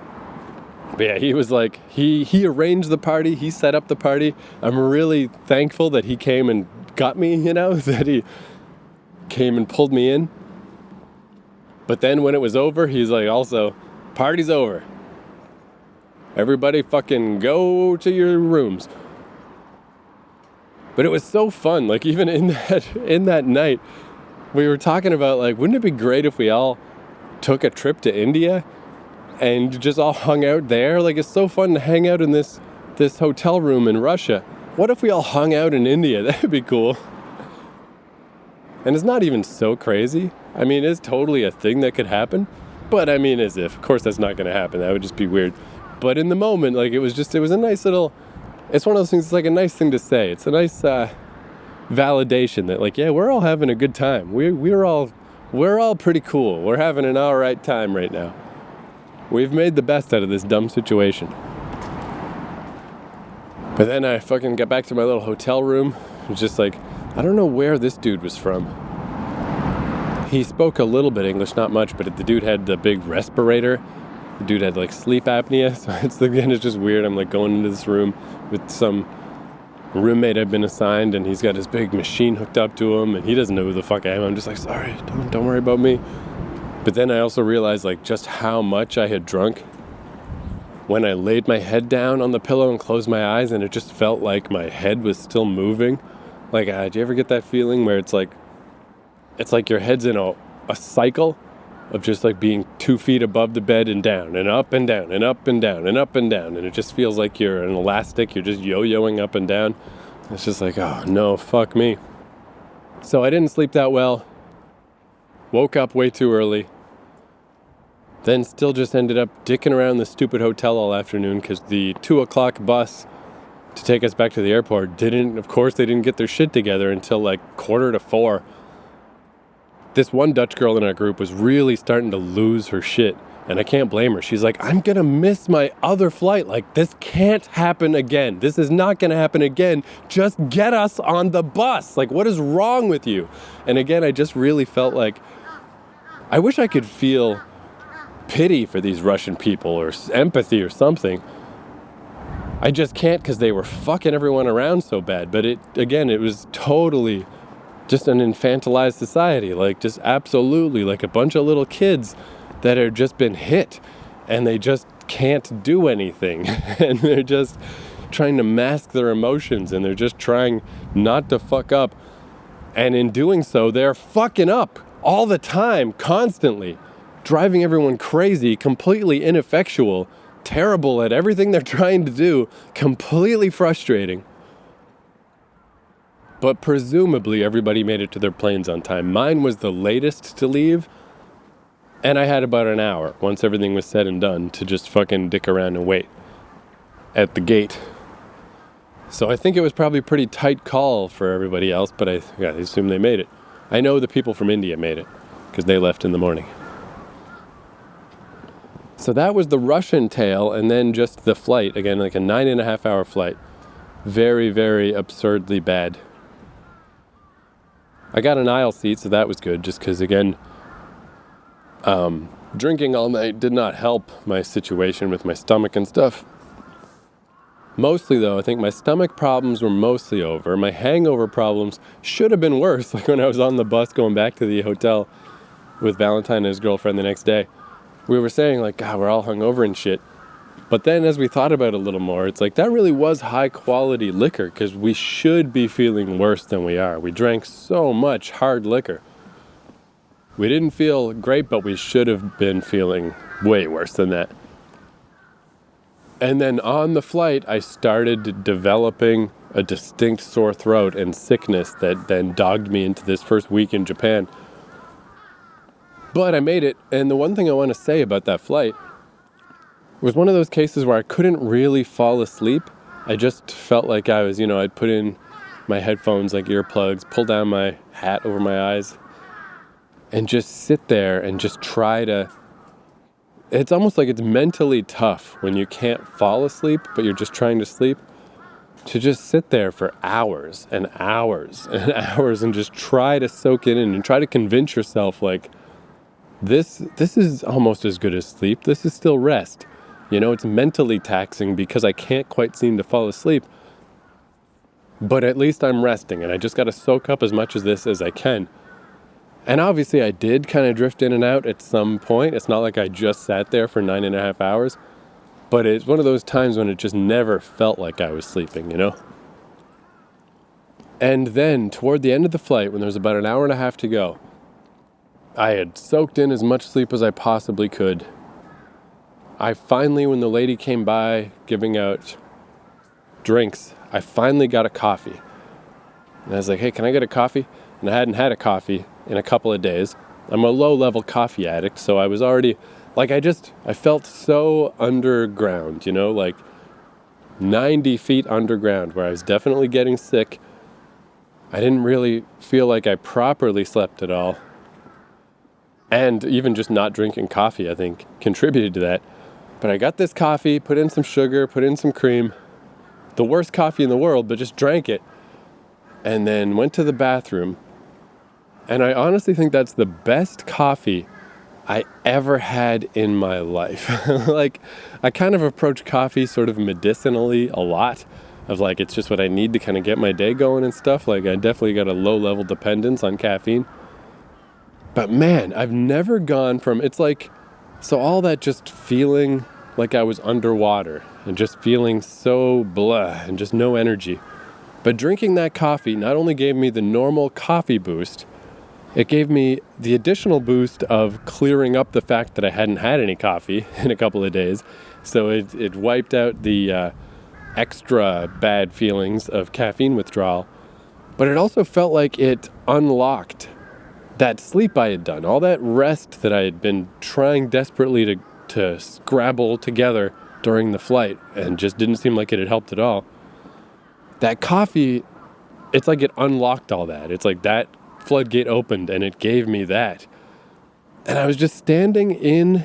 But yeah, he was like, he arranged the party. He set up the party. I'm really thankful that he came and got me, you know, that he came and pulled me in. But then when it was over, he's like, also, party's over. Everybody fucking go to your rooms. But it was so fun. Like even in that night, we were talking about like, wouldn't it be great if we all took a trip to India and just all hung out there? Like it's so fun to hang out in this hotel room in Russia. What if we all hung out in India? That would be cool. And it's not even so crazy. I mean, it's totally a thing that could happen. But I mean, as if, of course that's not going to happen. That would just be weird. But in the moment, like it was a nice little, it's one of those things, it's like a nice thing to say. It's a nice validation that like, yeah, we're all having a good time. We're all pretty cool. We're having an all right time right now. We've made the best out of this dumb situation. But then I fucking got back to my little hotel room. It was just like, I don't know where this dude was from. He spoke a little bit English, not much, but the dude had the big respirator. The dude had like sleep apnea, so it's just weird. I'm like going into this room with some roommate I've been assigned, and he's got his big machine hooked up to him, and he doesn't know who the fuck I am. I'm just like, sorry, don't worry about me. But then I also realized like just how much I had drunk when I laid my head down on the pillow and closed my eyes, and it just felt like my head was still moving. Like, do you ever get that feeling where it's like your head's in a cycle of just like being 2 feet above the bed and down and up and down and up and down and up and down, and it just feels like you're an elastic, you're just yo-yoing up and down. It's just like, oh no, fuck me. So I didn't sleep that well, woke up way too early, then still just ended up dicking around the stupid hotel all afternoon because the 2:00 bus to take us back to the airport they didn't get their shit together until like 3:45. This one Dutch girl in our group was really starting to lose her shit, and I can't blame her. She's like, I'm gonna miss my other flight. Like, this can't happen again. This is not gonna happen again. Just get us on the bus. Like, what is wrong with you? And again, I just really felt like, I wish I could feel pity for these Russian people or empathy or something. I just can't, because they were fucking everyone around so bad. But it was totally just an infantilized society, like just absolutely like a bunch of little kids that have just been hit and they just can't do anything and they're just trying to mask their emotions and they're just trying not to fuck up, and in doing so they're fucking up all the time, constantly driving everyone crazy, completely ineffectual, terrible at everything they're trying to do, completely frustrating. But presumably everybody made it to their planes on time. Mine was the latest to leave, and I had about an hour, once everything was said and done, to just fucking dick around and wait at the gate. So I think it was probably a pretty tight call for everybody else, but I assume they made it. I know the people from India made it, because they left in the morning. So that was the Russian tale, and then just the flight, again, like a 9.5-hour flight. Very, very absurdly bad. I got an aisle seat, so that was good, just because, again, drinking all night did not help my situation with my stomach and stuff. Mostly, though, I think my stomach problems were mostly over. My hangover problems should have been worse, like when I was on the bus going back to the hotel with Valentine and his girlfriend the next day. We were saying, like, God, we're all hungover and shit. But then as we thought about it a little more, it's like that really was high-quality liquor, because we should be feeling worse than we are. We drank so much hard liquor. We didn't feel great, but we should have been feeling way worse than that. And then on the flight, I started developing a distinct sore throat and sickness that then dogged me into this first week in Japan. But I made it, and the one thing I want to say about that flight was one of those cases where I couldn't really fall asleep. I just felt like I was, I'd put in my headphones, like earplugs, pull down my hat over my eyes, and just sit there and just try to... It's almost like it's mentally tough when you can't fall asleep, but you're just trying to sleep, to just sit there for hours and hours and hours and just try to soak it in and try to convince yourself, like, this is almost as good as sleep. This is still rest. It's mentally taxing because I can't quite seem to fall asleep. But at least I'm resting, and I just got to soak up as much of this as I can. And obviously I did kind of drift in and out at some point. It's not like I just sat there for 9.5 hours. But it's one of those times when it just never felt like I was sleeping, And then toward the end of the flight, when there was about an hour and a half to go, I had soaked in as much sleep as I possibly could. I finally, when the lady came by giving out drinks, I finally got a coffee. And I was like, hey, can I get a coffee? And I hadn't had a coffee in a couple of days. I'm a low-level coffee addict, so I was already, like, I felt so underground, like 90 feet underground, where I was definitely getting sick. I didn't really feel like I properly slept at all. And even just not drinking coffee, I think, contributed to that. But I got this coffee, put in some sugar, put in some cream. The worst coffee in the world, but just drank it. And then went to the bathroom. And I honestly think that's the best coffee I ever had in my life. Like, I kind of approach coffee sort of medicinally a lot. Of like, it's just what I need to kind of get my day going and stuff. Like, I definitely got a low-level dependence on caffeine. But man, I've never gone from, it's like, so all that just feeling like I was underwater and just feeling so blah and just no energy. But drinking that coffee not only gave me the normal coffee boost, it gave me the additional boost of clearing up the fact that I hadn't had any coffee in a couple of days. So it wiped out the extra bad feelings of caffeine withdrawal. But it also felt like it unlocked that sleep I had done, all that rest that I had been trying desperately to scrabble together during the flight and just didn't seem like it had helped at all. That coffee, it's like it unlocked all that. It's like that floodgate opened and it gave me that. And I was just standing in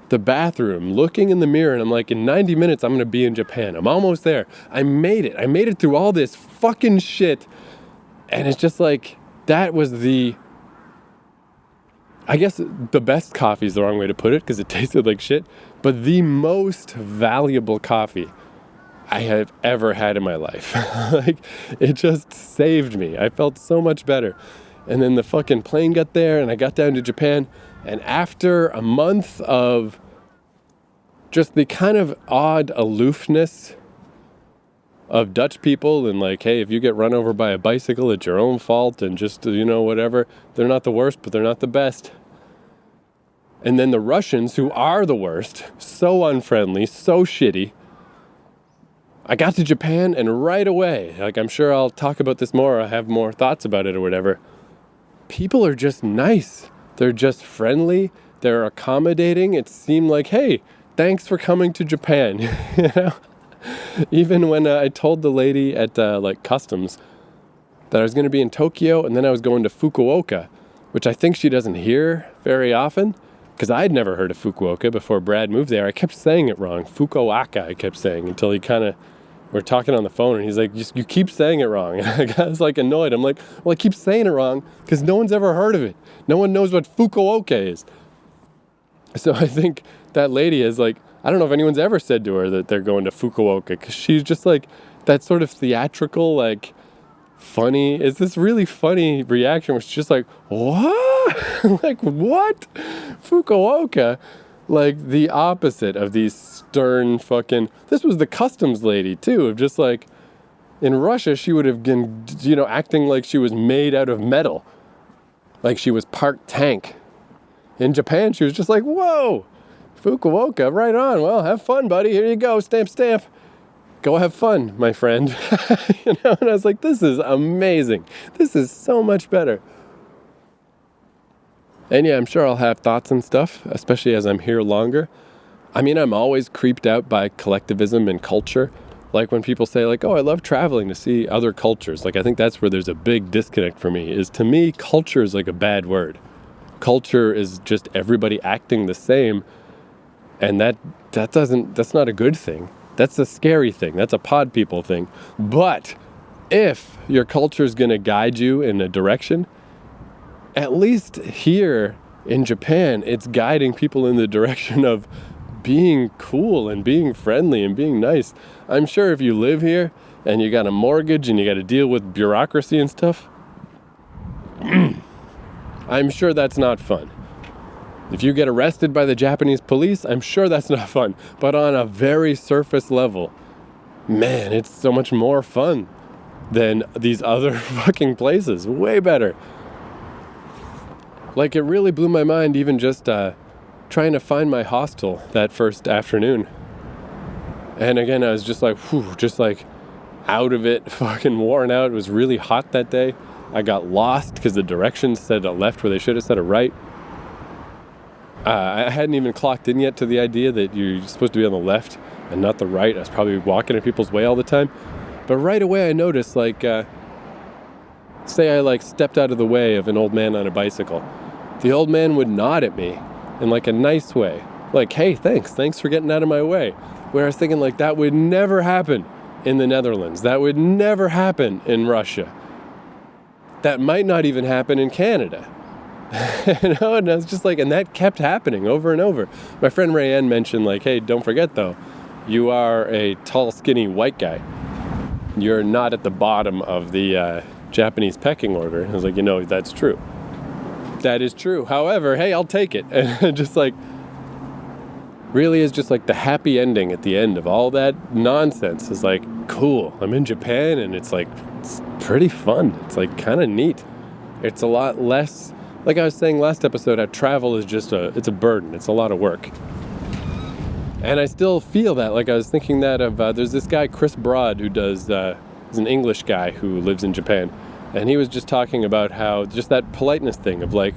the bathroom looking in the mirror and I'm like, in 90 minutes I'm going to be in Japan. I'm almost there. I made it. I made it through all this fucking shit. And it's just like, that was the I guess the best coffee is the wrong way to put it because it tasted like shit, but the most valuable coffee I have ever had in my life. Like, it just saved me. I felt so much better. And then the fucking plane got there and I got down to Japan. And after a month of just the kind of odd aloofness of Dutch people and like, hey, if you get run over by a bicycle, it's your own fault and just, whatever. They're not the worst, but they're not the best. And then the Russians, who are the worst, so unfriendly, so shitty. I got to Japan and right away, like I'm sure I'll talk about this more, I have more thoughts about it or whatever. People are just nice. They're just friendly. They're accommodating. It seemed like, hey, thanks for coming to Japan. Even when I told the lady at customs that I was going to be in Tokyo and then I was going to Fukuoka, which I think she doesn't hear very often because I'd never heard of Fukuoka before Brad moved there. I kept saying it wrong. Fukuoka, I kept saying until he kind of, we're talking on the phone and he's like, you keep saying it wrong. And I was like annoyed. I'm like, well, I keep saying it wrong because no one's ever heard of it. No one knows what Fukuoka is. So I think that lady is like, I don't know if anyone's ever said to her that they're going to Fukuoka because she's just like that sort of theatrical, like funny. It's this really funny reaction where she's just like, what? Like, what? Fukuoka? Like the opposite of these stern fucking, this was the customs lady too, of just like, in Russia, she would have been, acting like she was made out of metal. Like she was part tank. In Japan, she was just like, whoa, Fukuoka, right on. Well, have fun, buddy. Here you go, stamp, stamp. Go have fun, my friend. And I was like, this is amazing. This is so much better. And yeah, I'm sure I'll have thoughts and stuff, especially as I'm here longer. I mean, I'm always creeped out by collectivism and culture. Like when people say like, oh, I love traveling to see other cultures. Like I think that's where there's a big disconnect for me, is to me, culture is like a bad word. Culture is just everybody acting the same. And that's not a good thing. That's a scary thing. That's a pod people thing. But if your culture is going to guide you in a direction, at least here in Japan, it's guiding people in the direction of being cool and being friendly and being nice. I'm sure if you live here and you got a mortgage and you got to deal with bureaucracy and stuff, I'm sure that's not fun. If you get arrested by the Japanese police, I'm sure that's not fun. But on a very surface level, man, it's so much more fun than these other fucking places. Way better. Like, it really blew my mind even just trying to find my hostel that first afternoon. And again, I was just like, just like out of it, fucking worn out. It was really hot that day. I got lost because the directions said a left where they should have said a right. I hadn't even clocked in yet to the idea that you're supposed to be on the left and not the right. I was probably walking in people's way all the time. But right away I noticed, like, say I like stepped out of the way of an old man on a bicycle. The old man would nod at me in like a nice way. Like, hey, thanks for getting out of my way. Where I was thinking like that would never happen in the Netherlands. That would never happen in Russia. That might not even happen in Canada. And I was just like, and that kept happening over and over. My friend Rayanne mentioned like, hey, don't forget though, you are a tall, skinny white guy. You're not at the bottom of the Japanese pecking order. I was like, that's true. That is true. However, hey, I'll take it. And just like, really is just like the happy ending at the end of all that nonsense is like, cool, I'm in Japan and it's like, it's pretty fun. It's like kind of neat. It's a lot less, like I was saying last episode, how travel is just it's a burden. It's a lot of work. And I still feel that, like I was thinking that of, there's this guy, Chris Broad, who is an English guy who lives in Japan. And he was just talking about how just that politeness thing of like,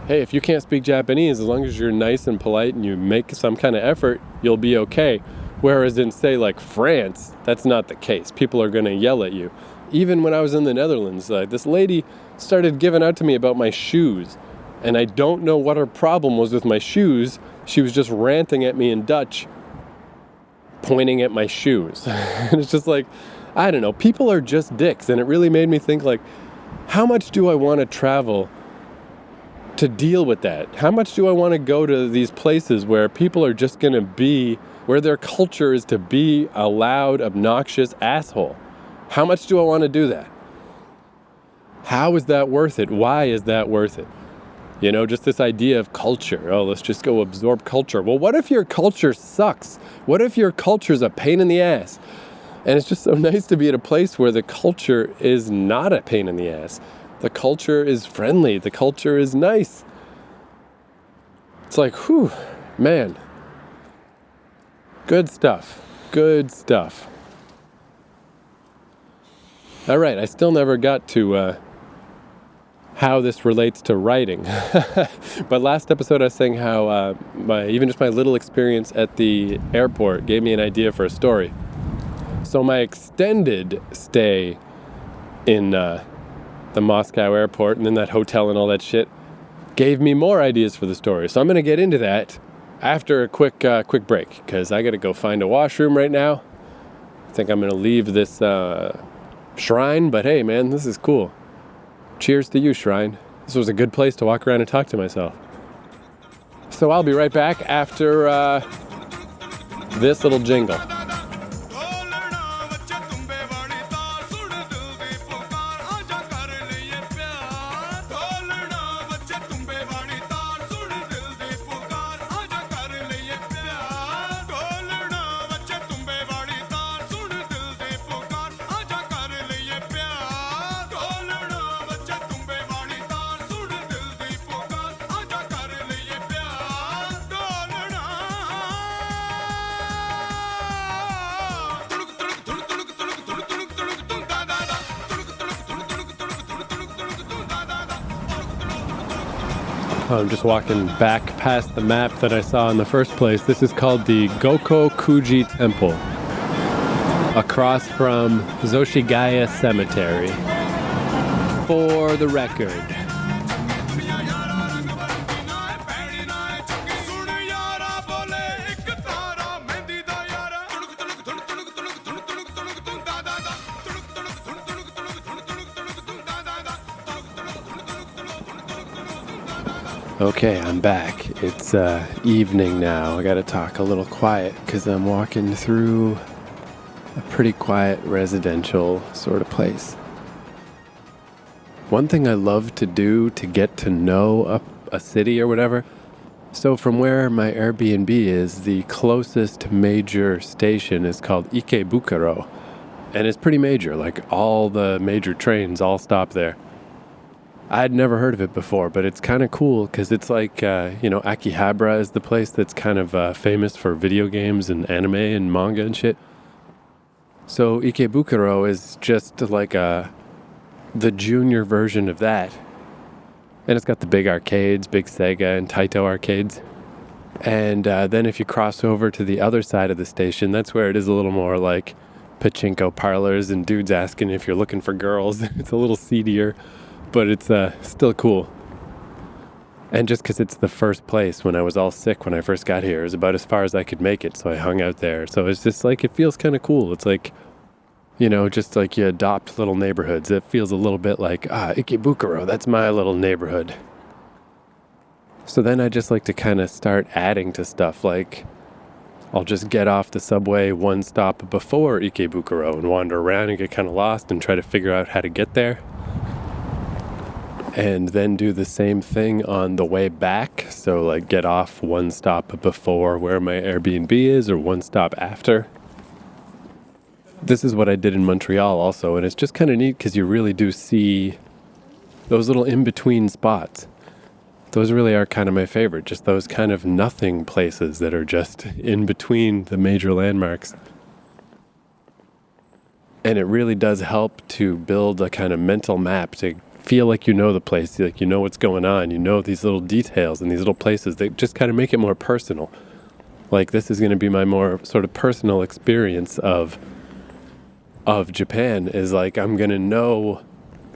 hey, if you can't speak Japanese, as long as you're nice and polite and you make some kind of effort, you'll be okay. Whereas in, say, like France, that's not the case. People are going to yell at you. Even when I was in the Netherlands, this lady started giving out to me about my shoes. And I don't know what her problem was with my shoes. She was just ranting at me in Dutch, pointing at my shoes. And it's just like, I don't know, people are just dicks. And it really made me think like, how much do I want to travel to deal with that? How much do I want to go to these places where people are just going to be, where their culture is to be a loud, obnoxious asshole? How much do I want to do that? How is that worth it? Why is that worth it? You know, just this idea of culture. Oh, let's just go absorb culture. Well, what if your culture sucks? What if your culture's a pain in the ass? And it's just so nice to be at a place where the culture is not a pain in the ass. The culture is friendly. The culture is nice. It's like, whew, man. Good stuff. Good stuff. All right, I still never got to how this relates to writing. But last episode I was saying how my little experience at the airport gave me an idea for a story. So my extended stay in the Moscow airport and in that hotel and all that shit gave me more ideas for the story. So I'm going to get into that after a quick break, because I got to go find a washroom right now. I think I'm going to leave this shrine, but hey, man, this is cool. Cheers to you, shrine. This was a good place to walk around and talk to myself. So I'll be right back after this little jingle. I'm just walking back past the map that I saw in the first place. This is called the Gokokuji Temple, across from Zoshigaya Cemetery. For the record. Okay, I'm back. It's evening now. I gotta talk a little quiet because I'm walking through a pretty quiet residential sort of place. One thing I love to do to get to know a city or whatever, so from where my Airbnb is, the closest major station is called Ikebukuro, and it's pretty major, like all the major trains all stop there. I'd never heard of it before, but it's kind of cool because it's like, Akihabara is the place that's kind of famous for video games and anime and manga and shit. So Ikebukuro is just like the junior version of that. And it's got the big arcades, big Sega and Taito arcades. And then if you cross over to the other side of the station, that's where it is a little more like pachinko parlors and dudes asking if you're looking for girls. It's a little seedier. But it's still cool. And just because it's the first place when I was all sick when I first got here, it was about as far as I could make it, so I hung out there. So it's just like, it feels kind of cool. It's like, just like you adopt little neighborhoods. It feels a little bit like, Ikebukuro, that's my little neighborhood. So then I just like to kind of start adding to stuff, like I'll just get off the subway one stop before Ikebukuro and wander around and get kind of lost and try to figure out how to get there. And then do the same thing on the way back. So like get off one stop before where my Airbnb is or one stop after. This is what I did in Montreal also. And it's just kind of neat because you really do see those little in-between spots. Those really are kind of my favorite. Just those kind of nothing places that are just in between the major landmarks. And it really does help to build a kind of mental map to feel like you know the place, like you know what's going on, you know these little details and these little places. They just kind of make it more personal. Like this is going to be my more sort of personal experience of Japan, is like I'm going to know,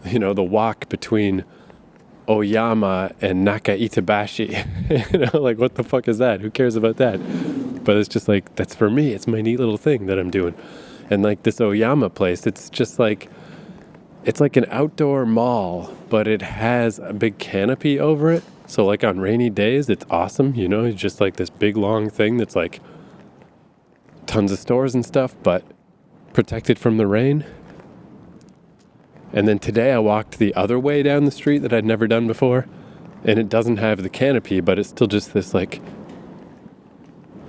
the walk between Oyama and Nakaitabashi. Like what the fuck is that? Who cares about that? But it's just like, that's for me. It's my neat little thing that I'm doing. And like this Oyama place, it's just like, it's like an outdoor mall, but it has a big canopy over it. So like on rainy days, it's awesome, you know, it's just like this big long thing that's like tons of stores and stuff, but protected from the rain. And then today I walked the other way down the street that I'd never done before, and it doesn't have the canopy, but it's still just this like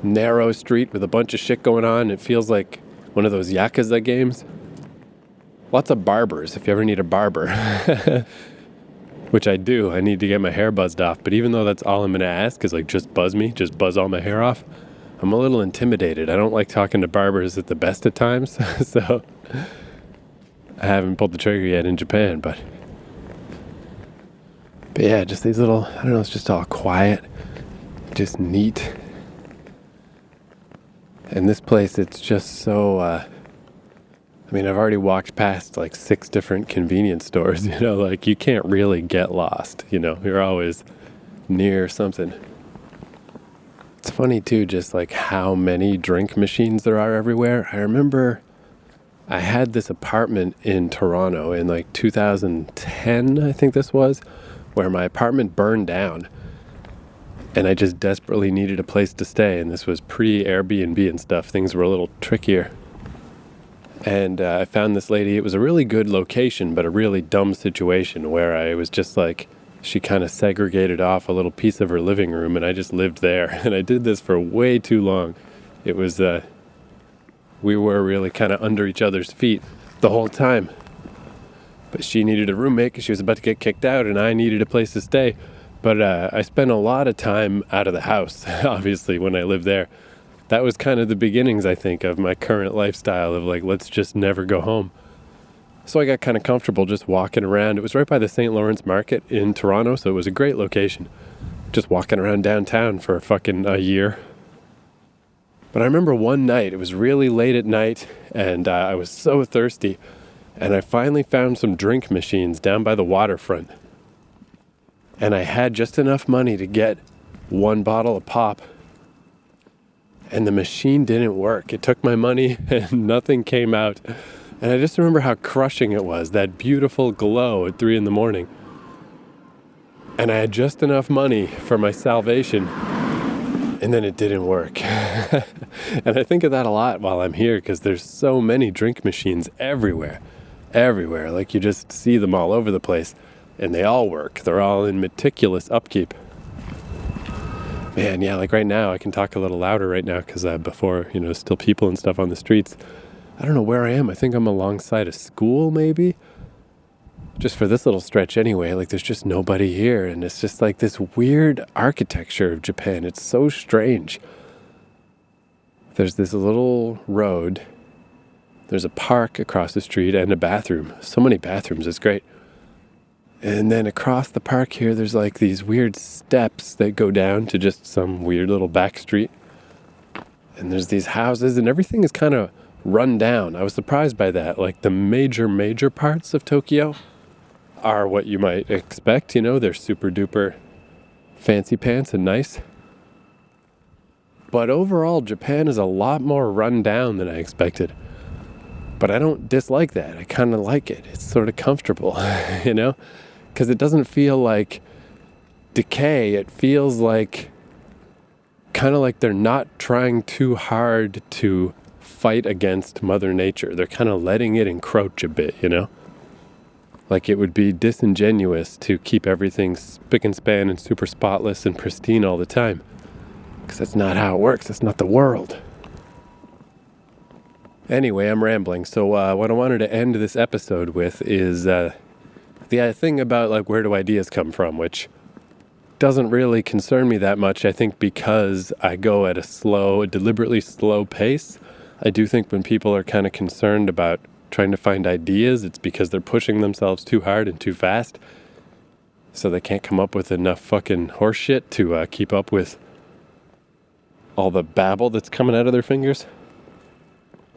narrow street with a bunch of shit going on. It feels like one of those Yakuza games. Lots of barbers, if you ever need a barber. Which I do. I need to get my hair buzzed off. But even though that's all I'm going to ask is like, just buzz me, just buzz all my hair off, I'm a little intimidated. I don't like talking to barbers at the best of times. So I haven't pulled the trigger yet in Japan. But yeah, just these little, I don't know, it's just all quiet, just neat. And this place, it's just so, I mean, I've already walked past like 6 different convenience stores, you know, like you can't really get lost, you know, you're always near something. It's funny too, just like how many drink machines there are everywhere. I remember I had this apartment in Toronto in like 2010, I think this was, where my apartment burned down. And I just desperately needed a place to stay. And this was pre-Airbnb and stuff. Things were a little trickier. And I found this lady. It was a really good location, but a really dumb situation where I was just like, she kind of segregated off a little piece of her living room, and I just lived there. And I did this for way too long. It was, we were really kind of under each other's feet the whole time. But she needed a roommate because she was about to get kicked out, and I needed a place to stay. But I spent a lot of time out of the house, obviously, when I lived there. That was kind of the beginnings, I think, of my current lifestyle of like, let's just never go home. So I got kind of comfortable just walking around. It was right by the St. Lawrence Market in Toronto, so it was a great location. Just walking around downtown for fucking a year. But I remember one night, it was really late at night, and I was so thirsty, and I finally found some drink machines down by the waterfront. And I had just enough money to get 1 bottle of pop. And the machine didn't work. It took my money and nothing came out. And I just remember how crushing it was, that beautiful glow at 3 a.m. And I had just enough money for my salvation. And then it didn't work. And I think of that a lot while I'm here because there's so many drink machines everywhere. Everywhere. Like you just see them all over the place. And they all work. They're all in meticulous upkeep. Man, yeah, like right now, I can talk a little louder right now because before, you know, still people and stuff on the streets. I don't know where I am. I think I'm alongside a school, maybe. Just for this little stretch anyway. Like there's just nobody here. And it's just like this weird architecture of Japan. It's so strange. There's this little road. There's a park across the street and a bathroom. So many bathrooms. It's great. And then across the park here, there's like these weird steps that go down to just some weird little back street. And there's these houses and everything is kind of run down. I was surprised by that. Like the major parts of Tokyo are what you might expect. You know, they're super duper fancy pants and nice. But overall, Japan is a lot more run down than I expected. But I don't dislike that. I kind of like it. It's sort of comfortable, you know? Because it doesn't feel like decay. It feels like kind of like they're not trying too hard to fight against Mother Nature. They're kind of letting it encroach a bit, you know? Like it would be disingenuous to keep everything spick and span and super spotless and pristine all the time. Because that's not how it works. That's not the world. Anyway, I'm rambling. So what I wanted to end this episode with is the thing about like where do ideas come from, which doesn't really concern me that much. I think because I go at a deliberately slow pace. I do think when people are kind of concerned about trying to find ideas, it's because they're pushing themselves too hard and too fast. So they can't come up with enough fucking horse shit to keep up with all the babble that's coming out of their fingers.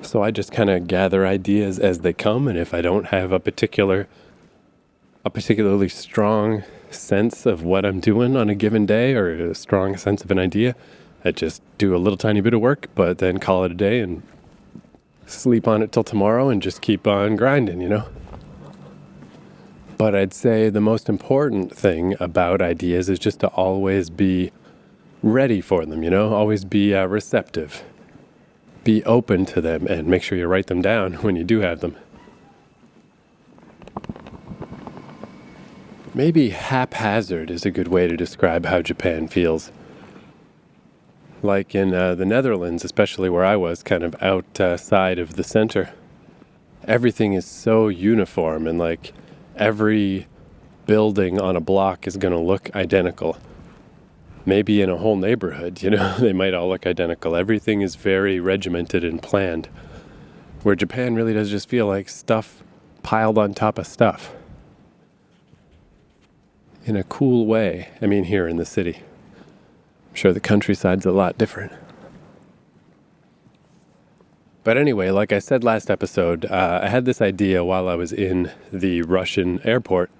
So I just kind of gather ideas as they come, and if I don't have a particularly strong sense of what I'm doing on a given day or a strong sense of an idea, I just do a little tiny bit of work, but then call it a day and sleep on it till tomorrow and just keep on grinding, you know? But I'd say the most important thing about ideas is just to always be ready for them, always be receptive. Be open to them and make sure you write them down when you do have them. Maybe haphazard is a good way to describe how Japan feels. Like in the Netherlands, especially where I was, kind of outside of the center, everything is so uniform, and like every building on a block is going to look identical. Maybe in a whole neighborhood, they might all look identical. Everything is very regimented and planned, where Japan really does just feel like stuff piled on top of stuff. In a cool way. I mean, here in the city. I'm sure the countryside's a lot different. But anyway, like I said last episode, I had this idea while I was in the Russian airport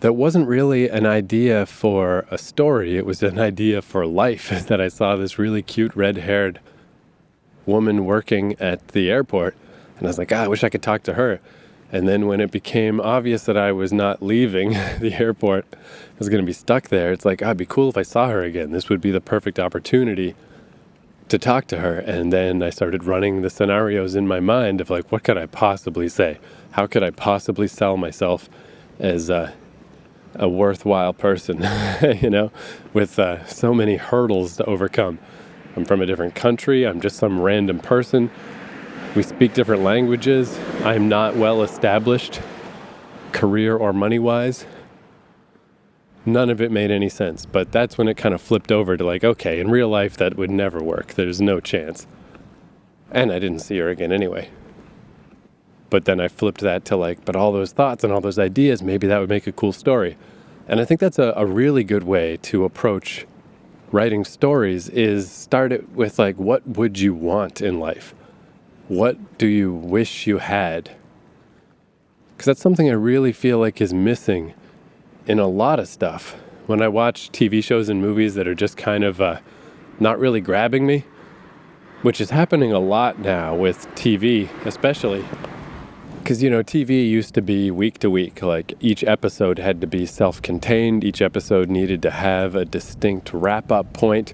that wasn't really an idea for a story. It was an idea for life, that I saw this really cute red-haired woman working at the airport. And I was like, I wish I could talk to her. And then when it became obvious that I was not leaving the airport, I was going to be stuck there, it's like, it'd be cool if I saw her again. This would be the perfect opportunity to talk to her. And then I started running the scenarios in my mind of like, what could I possibly say? How could I possibly sell myself as a worthwhile person, with so many hurdles to overcome. I'm from a different country. I'm just some random person. We speak different languages. I'm not well established, career or money-wise. None of it made any sense. But that's when it kind of flipped over to like, okay, in real life that would never work. There's no chance. And I didn't see her again anyway. But then I flipped that to like, but all those thoughts and all those ideas, maybe that would make a cool story. And I think that's a really good way to approach writing stories, is start it with like, what would you want in life? What do you wish you had? Because that's something I really feel like is missing in a lot of stuff. When I watch TV shows and movies that are just kind of not really grabbing me, which is happening a lot now with TV especially. Because, TV used to be week to week. Like, each episode had to be self-contained. Each episode needed to have a distinct wrap-up point.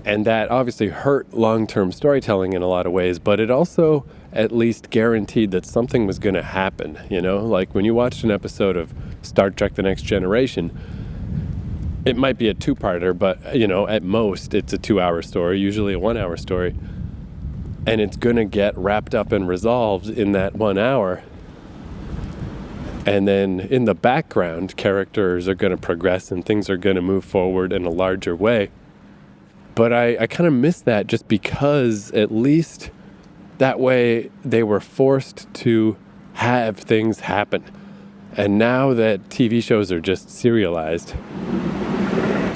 And that obviously hurt long-term storytelling in a lot of ways, but it also at least guaranteed that something was going to happen, Like, when you watched an episode of Star Trek: The Next Generation, it might be a two-parter, but, at most, it's a 2-hour story, usually a 1-hour story. And it's going to get wrapped up and resolved in that 1 hour. And then in the background, characters are going to progress and things are going to move forward in a larger way. But I kind of miss that, just because at least that way they were forced to have things happen. And now that TV shows are just serialized,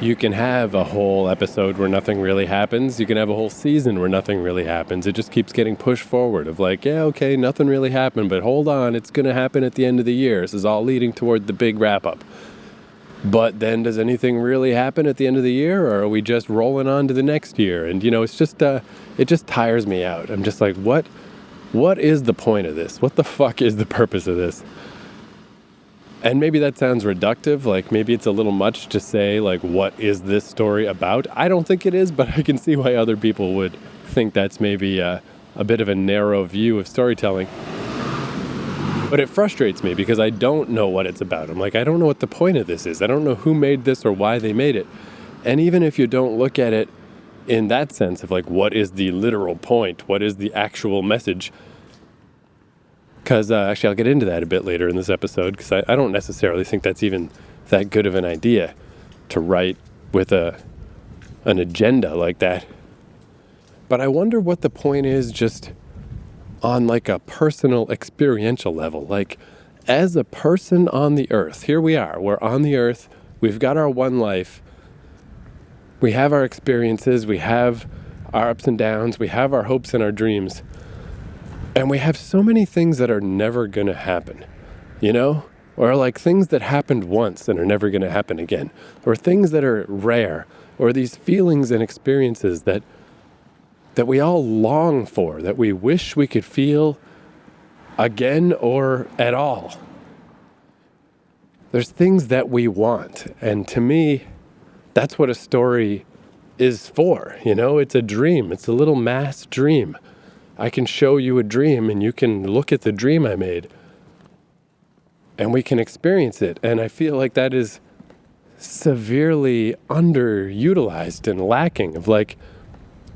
you can have a whole episode where nothing really happens. You can have a whole season where nothing really happens. It just keeps getting pushed forward of like, yeah, okay, nothing really happened, but hold on, it's going to happen at the end of the year. This is all leading toward the big wrap-up. But then does anything really happen at the end of the year, or are we just rolling on to the next year? And, it's just, it just tires me out. I'm just like, what is the point of this? What the fuck is the purpose of this? And maybe that sounds reductive, like maybe it's a little much to say, like, what is this story about? I don't think it is, but I can see why other people would think that's maybe a bit of a narrow view of storytelling. But it frustrates me because I don't know what it's about. I'm like, I don't know what the point of this is. I don't know who made this or why they made it. And even if you don't look at it in that sense of like, what is the literal point? What is the actual message? Because actually, I'll get into that a bit later in this episode, because I don't necessarily think that's even that good of an idea to write with an agenda like that. But I wonder what the point is just on like a personal experiential level. Like, as a person on the earth, here we are, we're on the earth, we've got our one life, we have our experiences, we have our ups and downs, we have our hopes and our dreams. And we have so many things that are never going to happen, Or like things that happened once and are never going to happen again. Or things that are rare. Or these feelings and experiences that we all long for, that we wish we could feel again or at all. there's things that we want. And to me, that's what a story is for. It's a dream. It's a little mass dream. I can show you a dream and you can look at the dream I made and we can experience it. And I feel like that is severely underutilized and lacking of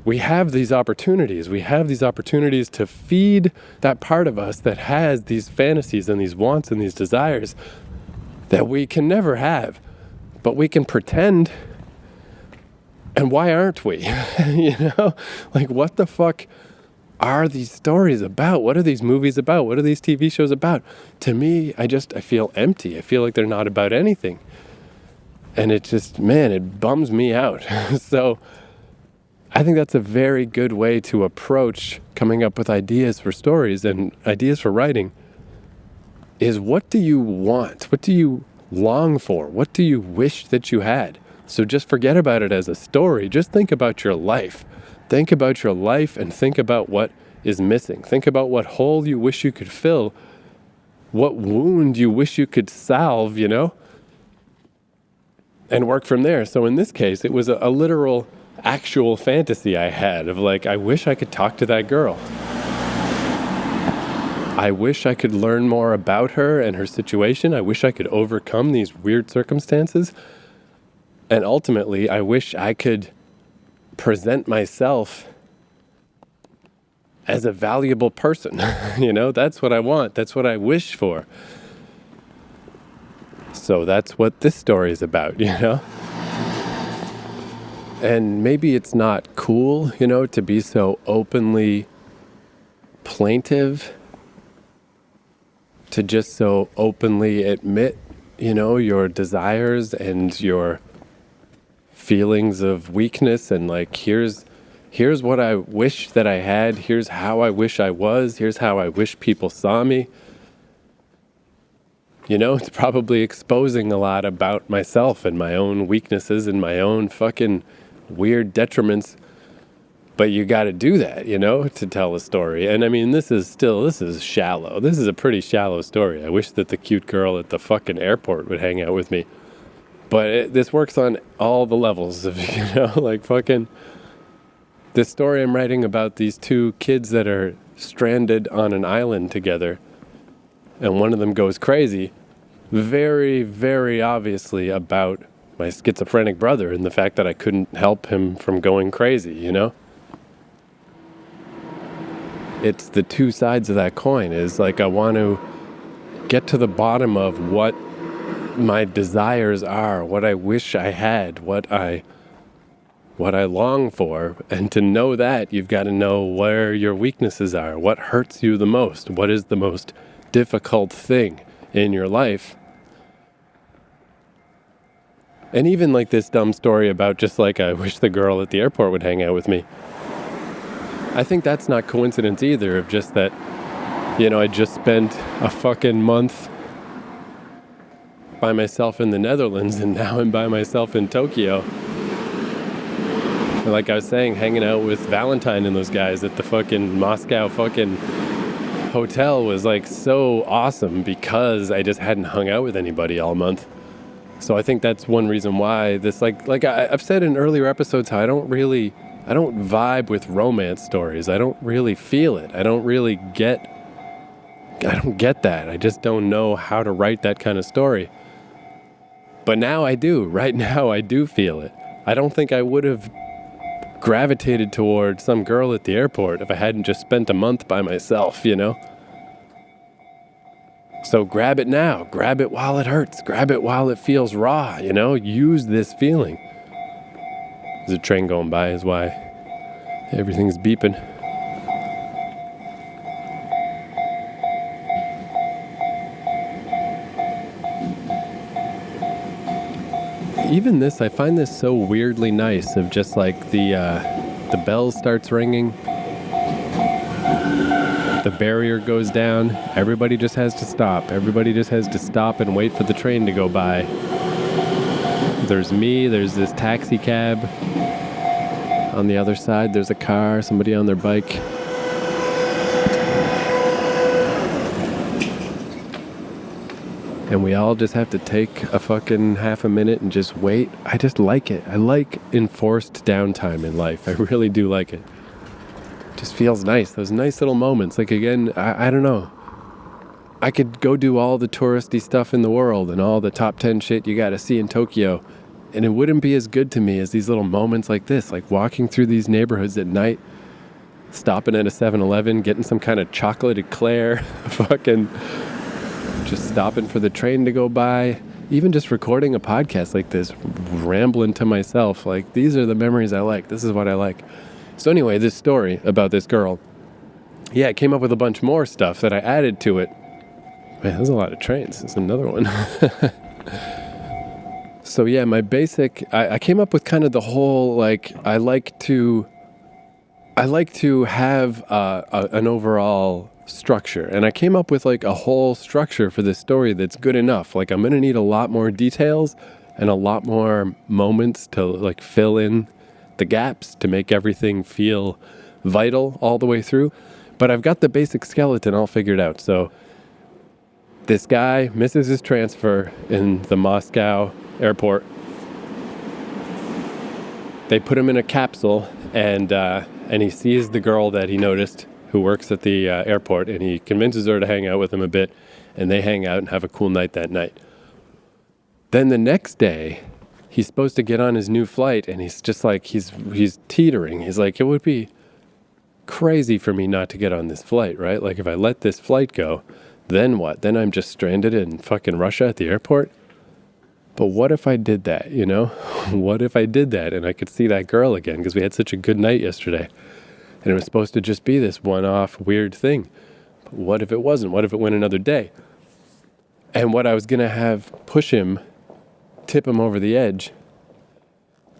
we have these opportunities. We have these opportunities to feed that part of us that has these fantasies and these wants and these desires that we can never have, but we can pretend. And why aren't we? What the fuck are these stories about? What are these movies about? What are these TV shows about? To me, I feel empty. I feel like they're not about anything. And it just, man, it bums me out. So I think that's a very good way to approach coming up with ideas for stories and ideas for writing is, what do you want? What do you long for? What do you wish that you had? So just forget about it as a story. Just think about your life. Think about your life and think about what is missing. Think about what hole you wish you could fill, what wound you wish you could salve, and work from there. So in this case, it was a literal, actual fantasy I had of I wish I could talk to that girl. I wish I could learn more about her and her situation. I wish I could overcome these weird circumstances. And ultimately, I wish I could present myself as a valuable person. That's what I want. That's what I wish for. So that's what this story is about, And maybe it's not cool, to be so openly plaintive, to just so openly admit, your desires and your feelings of weakness and here's what I wish that I had, here's how I wish I was, here's how I wish people saw me. It's probably exposing a lot about myself and my own weaknesses and my own fucking weird detriments. But you got to do that, to tell a story. And I mean, this is shallow. This is a pretty shallow story. I wish that the cute girl at the fucking airport would hang out with me. But this works on all the levels of, fucking this story I'm writing about these two kids that are stranded on an island together. And one of them goes crazy. Very, very obviously about my schizophrenic brother and the fact that I couldn't help him from going crazy, It's the two sides of that coin is I want to get to the bottom of what my desires are, what I wish I had, what I long for. And to know that, you've got to know where your weaknesses are, what hurts you the most, what is the most difficult thing in your life. And even this dumb story about just I wish the girl at the airport would hang out with me. I think that's not coincidence either, of just that, I just spent a fucking month by myself in the Netherlands and now I'm by myself in Tokyo. And like I was saying, hanging out with Valentine and those guys at the fucking Moscow fucking hotel was so awesome because I just hadn't hung out with anybody all month. So I think that's one reason why this, I've said in earlier episodes how I don't vibe with romance stories. I don't really feel it. I don't get that. I just don't know how to write that kind of story. But now I do. Right now I do feel it. I don't think I would have gravitated toward some girl at the airport if I hadn't just spent a month by myself, So grab it now. Grab it while it hurts. Grab it while it feels raw, Use this feeling. There's a train going by is why everything's beeping. Even this, I find this so weirdly nice of just the bell starts ringing. The barrier goes down. Everybody just has to stop. Everybody just has to stop and wait for the train to go by. There's me. There's this taxi cab. On the other side, there's a car, somebody on their bike. and we all just have to take a fucking half a minute and just wait. I just like it. I like enforced downtime in life. I really do like it. It just feels nice. Those nice little moments. Like, again, I don't know. I could go do all the touristy stuff in the world and all the top 10 shit you gotta see in Tokyo, and it wouldn't be as good to me as these little moments like this, like walking through these neighborhoods at night, stopping at a 7-Eleven, getting some kind of chocolate eclair, fucking just stopping for the train to go by, even just recording a podcast like this, rambling to myself. Like, these are the memories I like. This is what I like. So anyway, this story about this girl, yeah, I came up with a bunch more stuff that I added to it. Man, there's a lot of trains. There's another one. So yeah, my basic, I came up with kind of the whole, like, I like to have an overall structure. And I came up with like a whole structure for this story that's good enough. Like, I'm going to need a lot more details and a lot more moments to like fill in the gaps to make everything feel vital all the way through. But I've got the basic skeleton all figured out. So this guy misses his transfer in the Moscow airport. They put him in a capsule, and he sees the girl that he noticed who works at the airport, and he convinces her to hang out with him a bit, and they hang out and have a cool night that night. Then the next day, he's supposed to get on his new flight, and he's just like, he's teetering. He's like, it would be crazy for me not to get on this flight, right? Like, if I let this flight go, then what? Then I'm just stranded in fucking Russia at the airport? But what if I did that, you know? What if I did that and I could see that girl again? Because we had such a good night yesterday. And it was supposed to just be this one-off weird thing. But what if it wasn't? What if it went another day? And what I was going to have push him, tip him over the edge,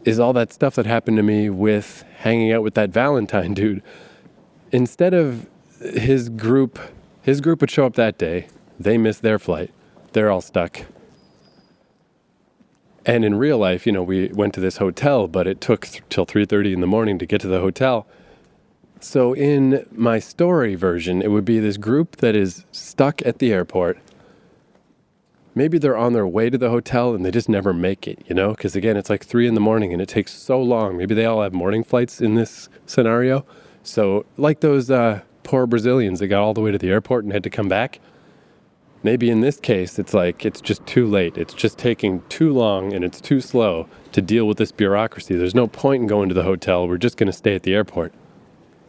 is all that stuff that happened to me with hanging out with that Valentine dude. Instead of his group would show up that day. They missed their flight. They're all stuck. And in real life, you know, we went to this hotel, but it took till 3:30 in the morning to get to the hotel. So in my story version, it would be this group that is stuck at the airport. Maybe they're on their way to the hotel and they just never make it, you know? Because again, it's like 3 in the morning and it takes so long. Maybe they all have morning flights in this scenario. So like those poor Brazilians that got all the way to the airport and had to come back. Maybe in this case, it's like, it's just too late. It's just taking too long and it's too slow to deal with this bureaucracy. There's no point in going to the hotel. We're just going to stay at the airport.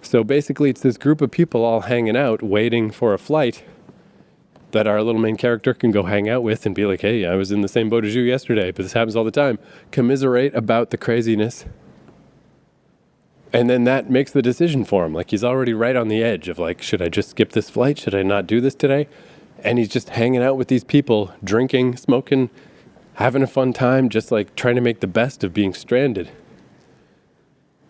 So basically, it's this group of people all hanging out, waiting for a flight that our little main character can go hang out with and be like, hey, I was in the same boat as you yesterday, but this happens all the time. Commiserate about the craziness. And then that makes the decision for him. Like, he's already right on the edge of like, should I just skip this flight? Should I not do this today? And he's just hanging out with these people, drinking, smoking, having a fun time, just like trying to make the best of being stranded.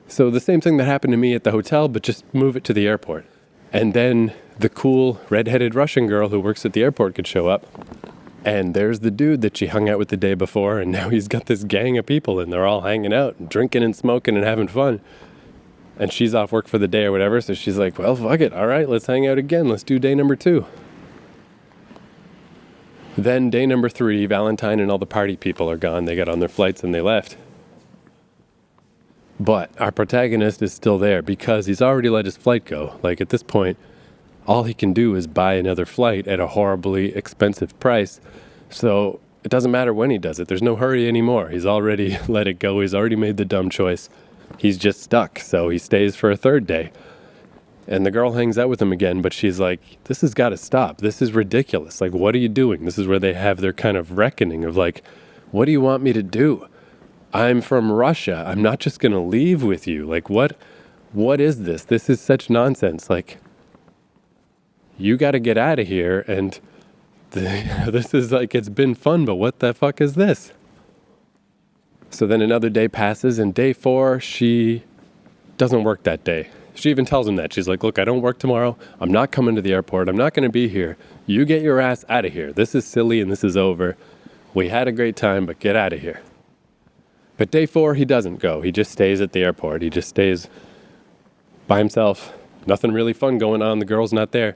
So the same thing that happened to me at the hotel, but just move it to the airport. And then the cool redheaded Russian girl who works at the airport could show up. And there's the dude that she hung out with the day before, and now he's got this gang of people, and they're all hanging out, and drinking and smoking and having fun. And she's off work for the day or whatever, so she's like, well, fuck it. All right, let's hang out again. Let's do day number 2. Then day number 3, Valentine and all the party people are gone. They got on their flights and they left. But our protagonist is still there because he's already let his flight go. Like, at this point, all he can do is buy another flight at a horribly expensive price. So it doesn't matter when he does it. There's no hurry anymore. He's already let it go. He's already made the dumb choice. He's just stuck. So he stays for a 3rd day. And the girl hangs out with him again, but she's like, this has got to stop. This is ridiculous. Like, what are you doing? This is where they have their kind of reckoning of like, what do you want me to do? I'm from Russia. I'm not just going to leave with you. Like, what is this? This is such nonsense. Like, you got to get out of here. And this is like, it's been fun, but what the fuck is this? So then another day passes, and day 4, she doesn't work that day. She even tells him that. She's like, look, I don't work tomorrow. I'm not coming to the airport. I'm not going to be here. You get your ass out of here. This is silly and this is over. We had a great time, but get out of here. But day 4, he doesn't go. He just stays at the airport. He just stays by himself. Nothing really fun going on. The girl's not there.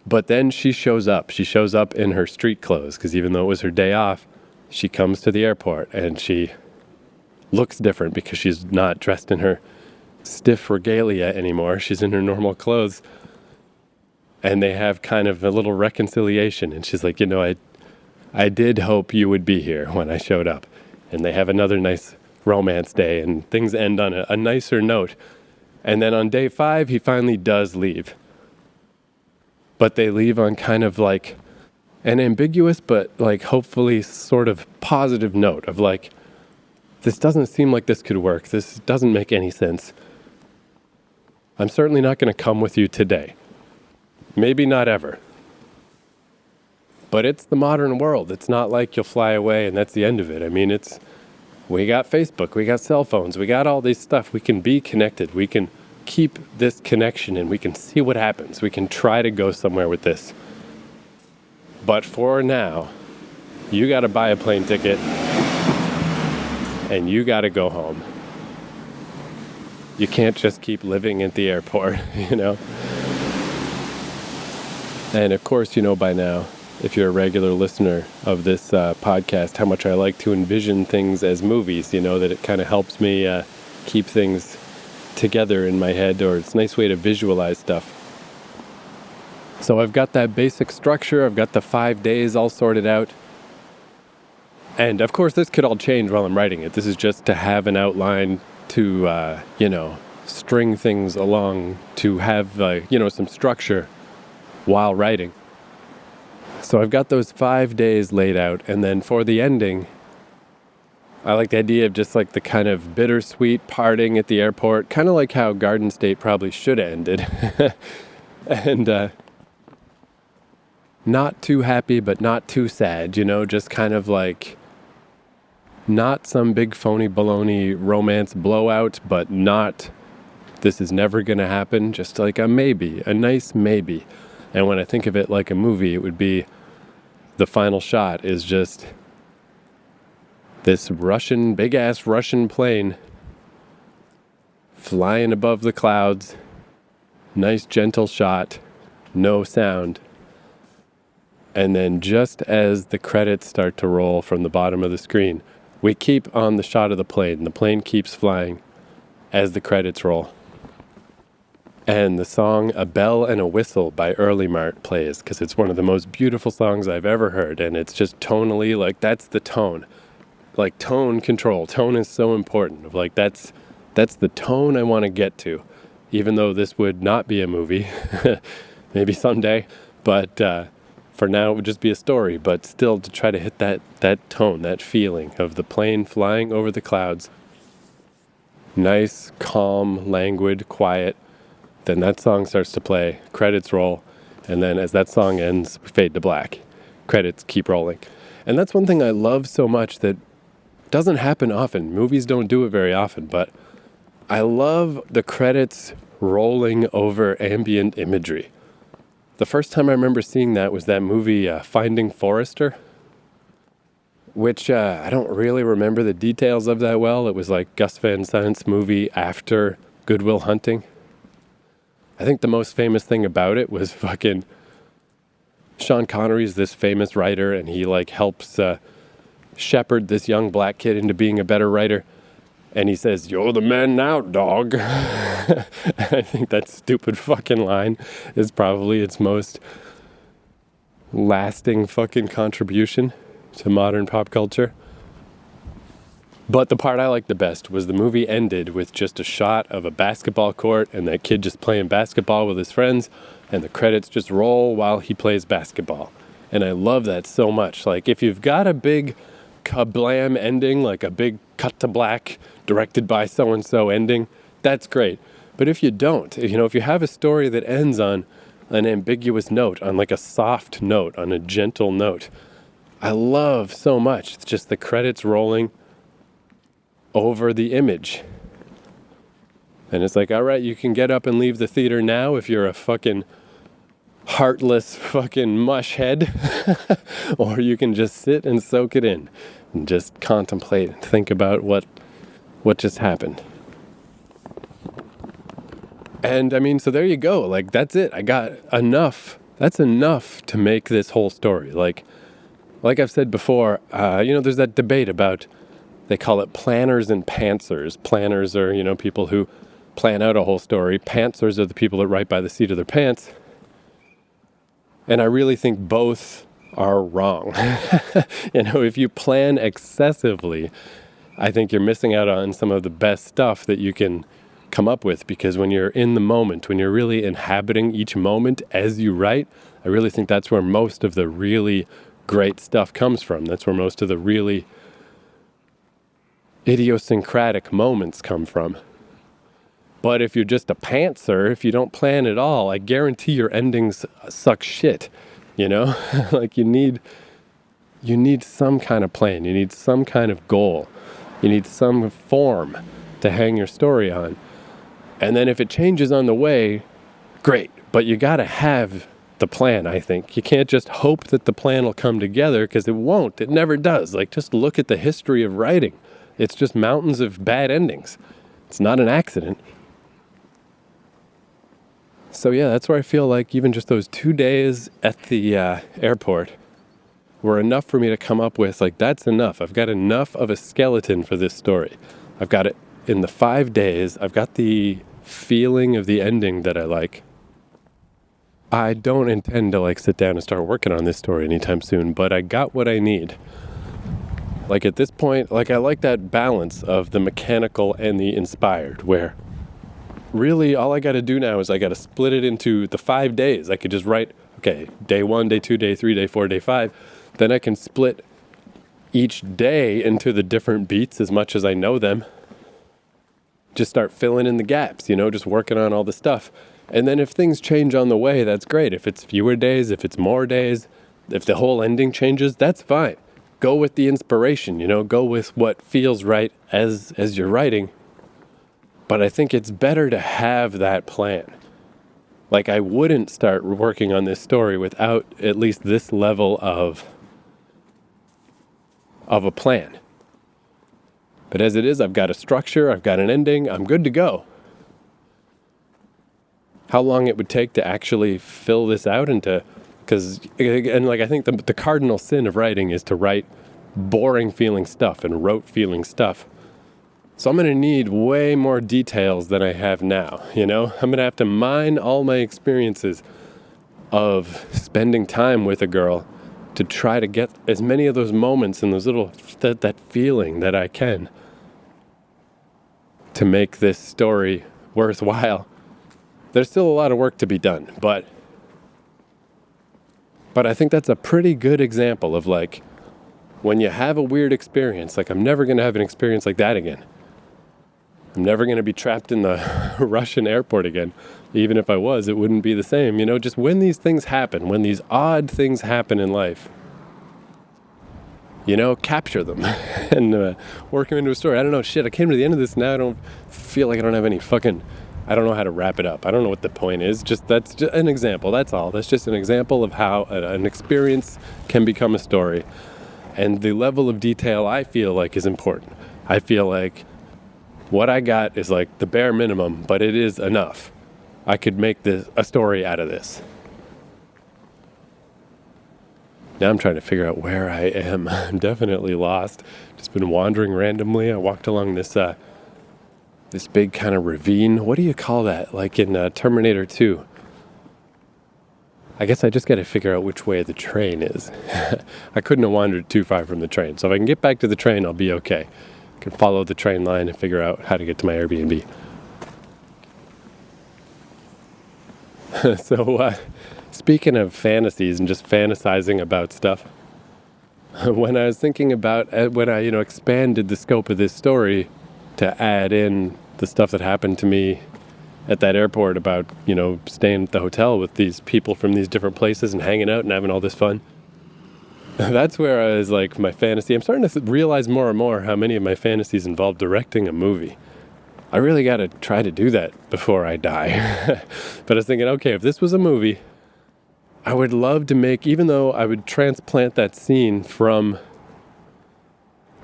But then she shows up. She shows up in her street clothes because even though it was her day off, she comes to the airport and she looks different because she's not dressed in her stiff regalia anymore. She's in her normal clothes. And they have kind of a little reconciliation. And she's like, I did hope you would be here when I showed up. And they have another nice romance day and things end on a nicer note. And then on day 5, he finally does leave. But they leave on kind of like an ambiguous but like hopefully sort of positive note of like, this doesn't seem like this could work. This doesn't make any sense. I'm certainly not going to come with you today. Maybe not ever. But it's the modern world. It's not like you'll fly away and that's the end of it. I mean, we got Facebook, we got cell phones, we got all this stuff. We can be connected. We can keep this connection and we can see what happens. We can try to go somewhere with this. But for now, you got to buy a plane ticket and you got to go home. You can't just keep living at the airport, And of course, by now, if you're a regular listener of this podcast, how much I like to envision things as movies, that it kind of helps me keep things together in my head, or it's a nice way to visualize stuff. So I've got that basic structure, I've got the 5 days all sorted out. And of course, this could all change while I'm writing it. This is just to have an outline to, string things along, to have, some structure while writing. So I've got those 5 days laid out, and then for the ending, I like the idea of just like the kind of bittersweet parting at the airport, kind of like how Garden State probably should have ended. And not too happy, but not too sad, just kind of like not some big phony baloney romance blowout, but not this is never going to happen, just like a maybe, a nice maybe. And when I think of it like a movie, it would be the final shot is just this big-ass Russian plane flying above the clouds, nice gentle shot, no sound. And then just as the credits start to roll from the bottom of the screen, we keep on the shot of the plane. The plane keeps flying as the credits roll. And the song A Bell and a Whistle by Early Mart plays because it's one of the most beautiful songs I've ever heard. And it's just tonally, like that's the tone. Like tone control. Tone is so important. Of like that's the tone I want to get to. Even though this would not be a movie. Maybe someday. But for now it would just be a story. But still to try to hit that tone, that feeling of the plane flying over the clouds. Nice, calm, languid, quiet. Then that song starts to play, credits roll, and then as that song ends, we fade to black. Credits keep rolling. And that's one thing I love so much that doesn't happen often. Movies don't do it very often, but I love the credits rolling over ambient imagery. The first time I remember seeing that was that movie Finding Forrester, which I don't really remember the details of that well. It was like Gus Van Sant's movie after Good Will Hunting. I think the most famous thing about it was fucking Sean Connery's this famous writer, and he like helps shepherd this young black kid into being a better writer. And he says, "You're the man now, dog." I think that stupid fucking line is probably its most lasting fucking contribution to modern pop culture. But the part I liked the best was the movie ended with just a shot of a basketball court and that kid just playing basketball with his friends, and the credits just roll while he plays basketball. And I love that so much. Like, if you've got a big kablam ending, like a big cut to black, directed by so-and-so ending, that's great. But if you don't, if you have a story that ends on an ambiguous note, on like a soft note, on a gentle note, I love so much. It's just the credits rolling over the image. And it's like, all right, you can get up and leave the theater now if you're a fucking heartless fucking mush head, or you can just sit and soak it in and just contemplate and think about what just happened. And I mean, so there you go. Like, that's it. I got enough that's enough to make this whole story. Like I've said before, there's that debate about, they call it planners and pantsers. Planners are, people who plan out a whole story. Pantsers are the people that write by the seat of their pants. And I really think both are wrong. If you plan excessively, I think you're missing out on some of the best stuff that you can come up with, because when you're in the moment, when you're really inhabiting each moment as you write, I really think that's where most of the really great stuff comes from. That's where most of the really idiosyncratic moments come from. But if you're just a pantser, if you don't plan at all, I guarantee your endings suck shit, Like you need some kind of plan. You need some kind of goal. You need some form to hang your story on. And then if it changes on the way, great. But you got to have the plan, I think. You can't just hope that the plan will come together, because it won't. It never does. Like, just look at the history of writing. It's just mountains of bad endings. It's not an accident. So yeah, that's where I feel like even just those 2 days at the airport were enough for me to come up with, like, that's enough. I've got enough of a skeleton for this story. I've got it in the 5 days. I've got the feeling of the ending that I like. I don't intend to sit down and start working on this story anytime soon, but I got what I need. Like, at this point, I like that balance of the mechanical and the inspired, where really all I got to do now is I got to split it into the 5 days. I could just write, okay, day 1, day 2, day 3, day 4, day 5. Then I can split each day into the different beats as much as I know them. Just start filling in the gaps, just working on all the stuff. And then if things change on the way, that's great. If it's fewer days, if it's more days, if the whole ending changes, that's fine. Go with the inspiration, go with what feels right as you're writing. But I think it's better to have that plan. Like, I wouldn't start working on this story without at least this level of a plan. But as it is, I've got a structure, I've got an ending, I'm good to go. How long it would take to actually fill this out I think the cardinal sin of writing is to write boring feeling stuff and rote feeling stuff. So I'm going to need way more details than I have now, I'm going to have to mine all my experiences of spending time with a girl to try to get as many of those moments and those little, that feeling that I can, to make this story worthwhile. There's still a lot of work to be done, but I think that's a pretty good example of, when you have a weird experience, I'm never going to have an experience like that again. I'm never going to be trapped in the Russian airport again. Even if I was, it wouldn't be the same. Just when these things happen, when these odd things happen in life, capture them and work them into a story. I don't know, I came to the end of this now. I don't feel like I don't have any I don't know how to wrap it up. I don't know what the point is. That's just an example. That's all. That's just an example of how an experience can become a story. And the level of detail I feel like is important. I feel like what I got is the bare minimum, but it is enough. I could make a story out of this. Now I'm trying to figure out where I am. I'm definitely lost. Just been wandering randomly. I walked along this big kind of ravine. What do you call that? Like in Terminator 2. I guess I just got to figure out which way the train is. I couldn't have wandered too far from the train. So if I can get back to the train, I'll be okay. I can follow the train line and figure out how to get to my Airbnb. So, speaking of fantasies and just fantasizing about stuff, when I was thinking about, when I, expanded the scope of this story to add in the stuff that happened to me at that airport about, staying at the hotel with these people from these different places and hanging out and having all this fun, that's where I was my fantasy. I'm starting to realize more and more how many of my fantasies involve directing a movie. I really got to try to do that before I die. But I was thinking, okay, if this was a movie, I would love to make, even though I would transplant that scene from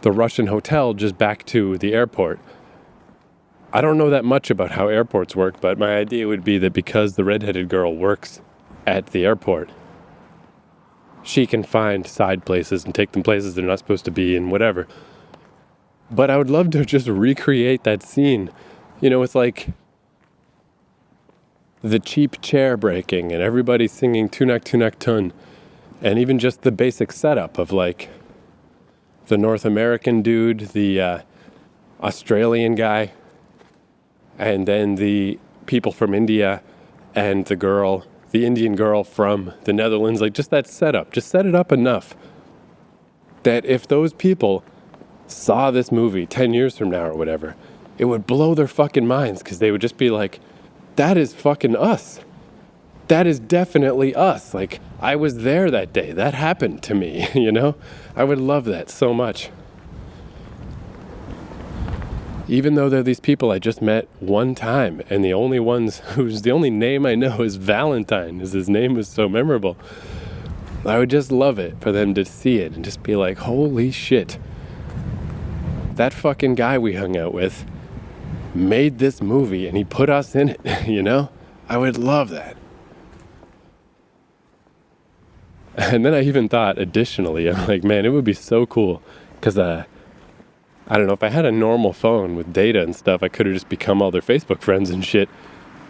the Russian hotel just back to the airport. I don't know that much about how airports work, but my idea would be that because the redheaded girl works at the airport. She can find side places and take them places they're not supposed to be and whatever. But I would love to just recreate that scene, with like the cheap chair breaking and everybody singing Tunak Tun, and even just the basic setup of like the North American dude, the Australian guy, and then the people from India and the Indian girl from the Netherlands, like just that setup, just set it up enough that if those people saw this movie 10 years from now or whatever, it would blow their fucking minds, because they would just be like, that is fucking us. That is definitely us. Like, I was there that day. That happened to me, I would love that so much. Even though they're these people I just met one time, and the only name I know is Valentine, as his name is so memorable. I would just love it for them to see it and just be like, holy shit. That fucking guy we hung out with made this movie and he put us in it, I would love that. And then I even thought, additionally, I'm like, man, it would be so cool, because I don't know, if I had a normal phone with data and stuff, I could have just become all their Facebook friends and shit.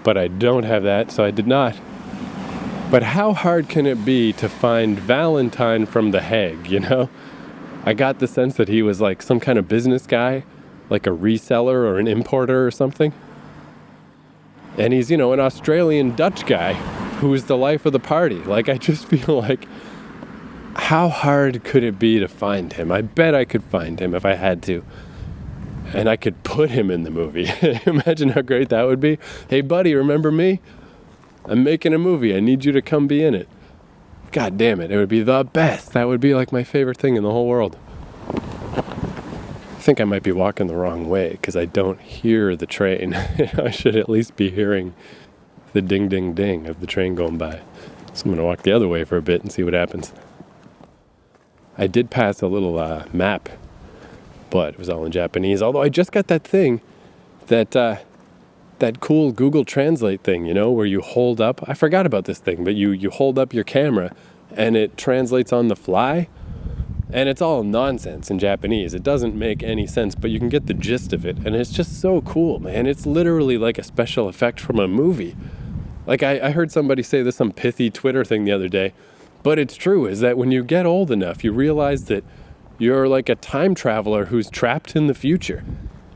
But I don't have that, so I did not. But how hard can it be to find Valentine from The Hague, I got the sense that he was like some kind of business guy, like a reseller or an importer or something. And he's, an Australian Dutch guy who is the life of the party. Like, I just feel like, how hard could it be to find him? I bet I could find him if I had to. And I could put him in the movie. Imagine how great that would be. Hey, buddy, remember me? I'm making a movie. I need you to come be in it. God damn it. It would be the best. That would be like my favorite thing in the whole world. I think I might be walking the wrong way because I don't hear the train. I should at least be hearing the ding, ding, ding of the train going by. So I'm going to walk the other way for a bit and see what happens. I did pass a little map, but it was all in Japanese. Although I just got that thing, that cool Google Translate thing, where you hold up. I forgot about this thing, but you hold up your camera and it translates on the fly. And it's all nonsense in Japanese. It doesn't make any sense, but you can get the gist of it. And it's just so cool, man. It's literally like a special effect from a movie. Like I heard somebody say this, some pithy Twitter thing the other day. But it's true, is that when you get old enough, you realize that you're like a time traveler who's trapped in the future.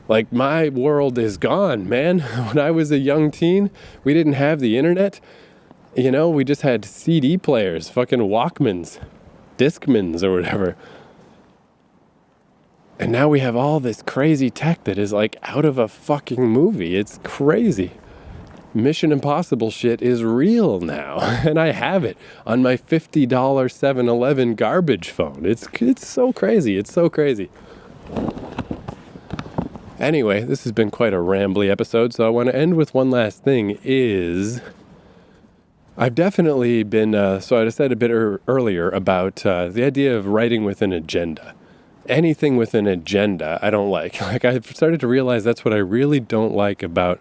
Like, my world is gone, man. When I was a young teen, we didn't have the internet. We just had CD players, fucking Walkmans, Discmans or whatever. And now we have all this crazy tech that is like out of a fucking movie. It's crazy. Mission Impossible shit is real now, and I have it on my $50 7-Eleven garbage phone. It's so crazy. It's so crazy. Anyway, this has been quite a rambly episode, so I want to end with one last thing. I've definitely been, so I said a bit earlier about the idea of writing with an agenda. Anything with an agenda, I don't like. Like, I've started to realize that's what I really don't like about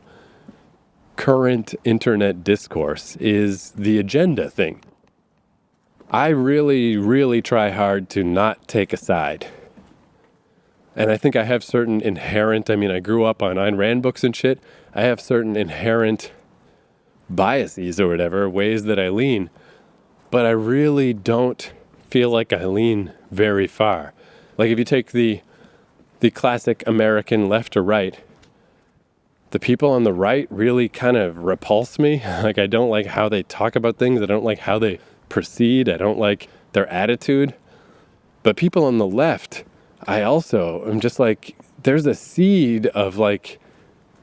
current internet discourse, is the agenda thing. I really, really try hard to not take a side. And I think I have certain inherent, I grew up on Ayn Rand books and shit. I have certain inherent biases or whatever, ways that I lean. But I really don't feel like I lean very far. Like, if you take the classic American left or right, the people on the right really kind of repulse me. Like, I don't like how they talk about things. I don't like how they proceed. I don't like their attitude. But people on the left, I'm just like, there's a seed of like,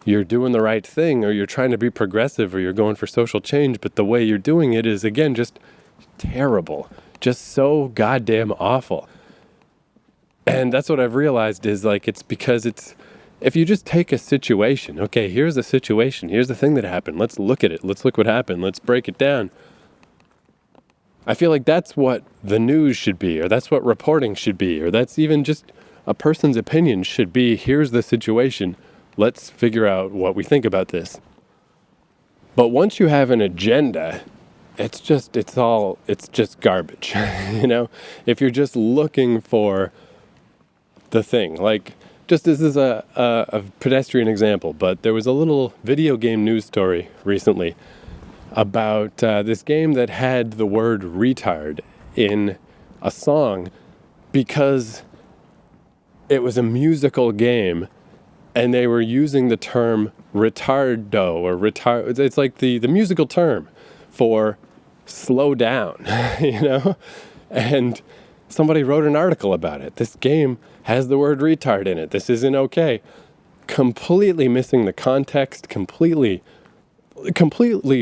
you're doing the right thing, or you're trying to be progressive, or you're going for social change. But the way you're doing it is, again, just terrible. Just so goddamn awful. And that's what I've realized is like, it's because if you just take a situation, okay, here's a situation, here's the thing that happened, let's look at it, let's look what happened, let's break it down. I feel like that's what the news should be, or that's what reporting should be, or that's even just a person's opinion should be, here's the situation, let's figure out what we think about this. But once you have an agenda, it's just garbage. You know, if you're just looking for the thing, like, just this is a pedestrian example, but there was a little video game news story recently about this game that had the word retard in a song because it was a musical game and they were using the term retardo or retard. It's like the musical term for slow down, you know? And somebody wrote an article about it. This game has the word retard in it. This isn't okay. Completely missing the context, completely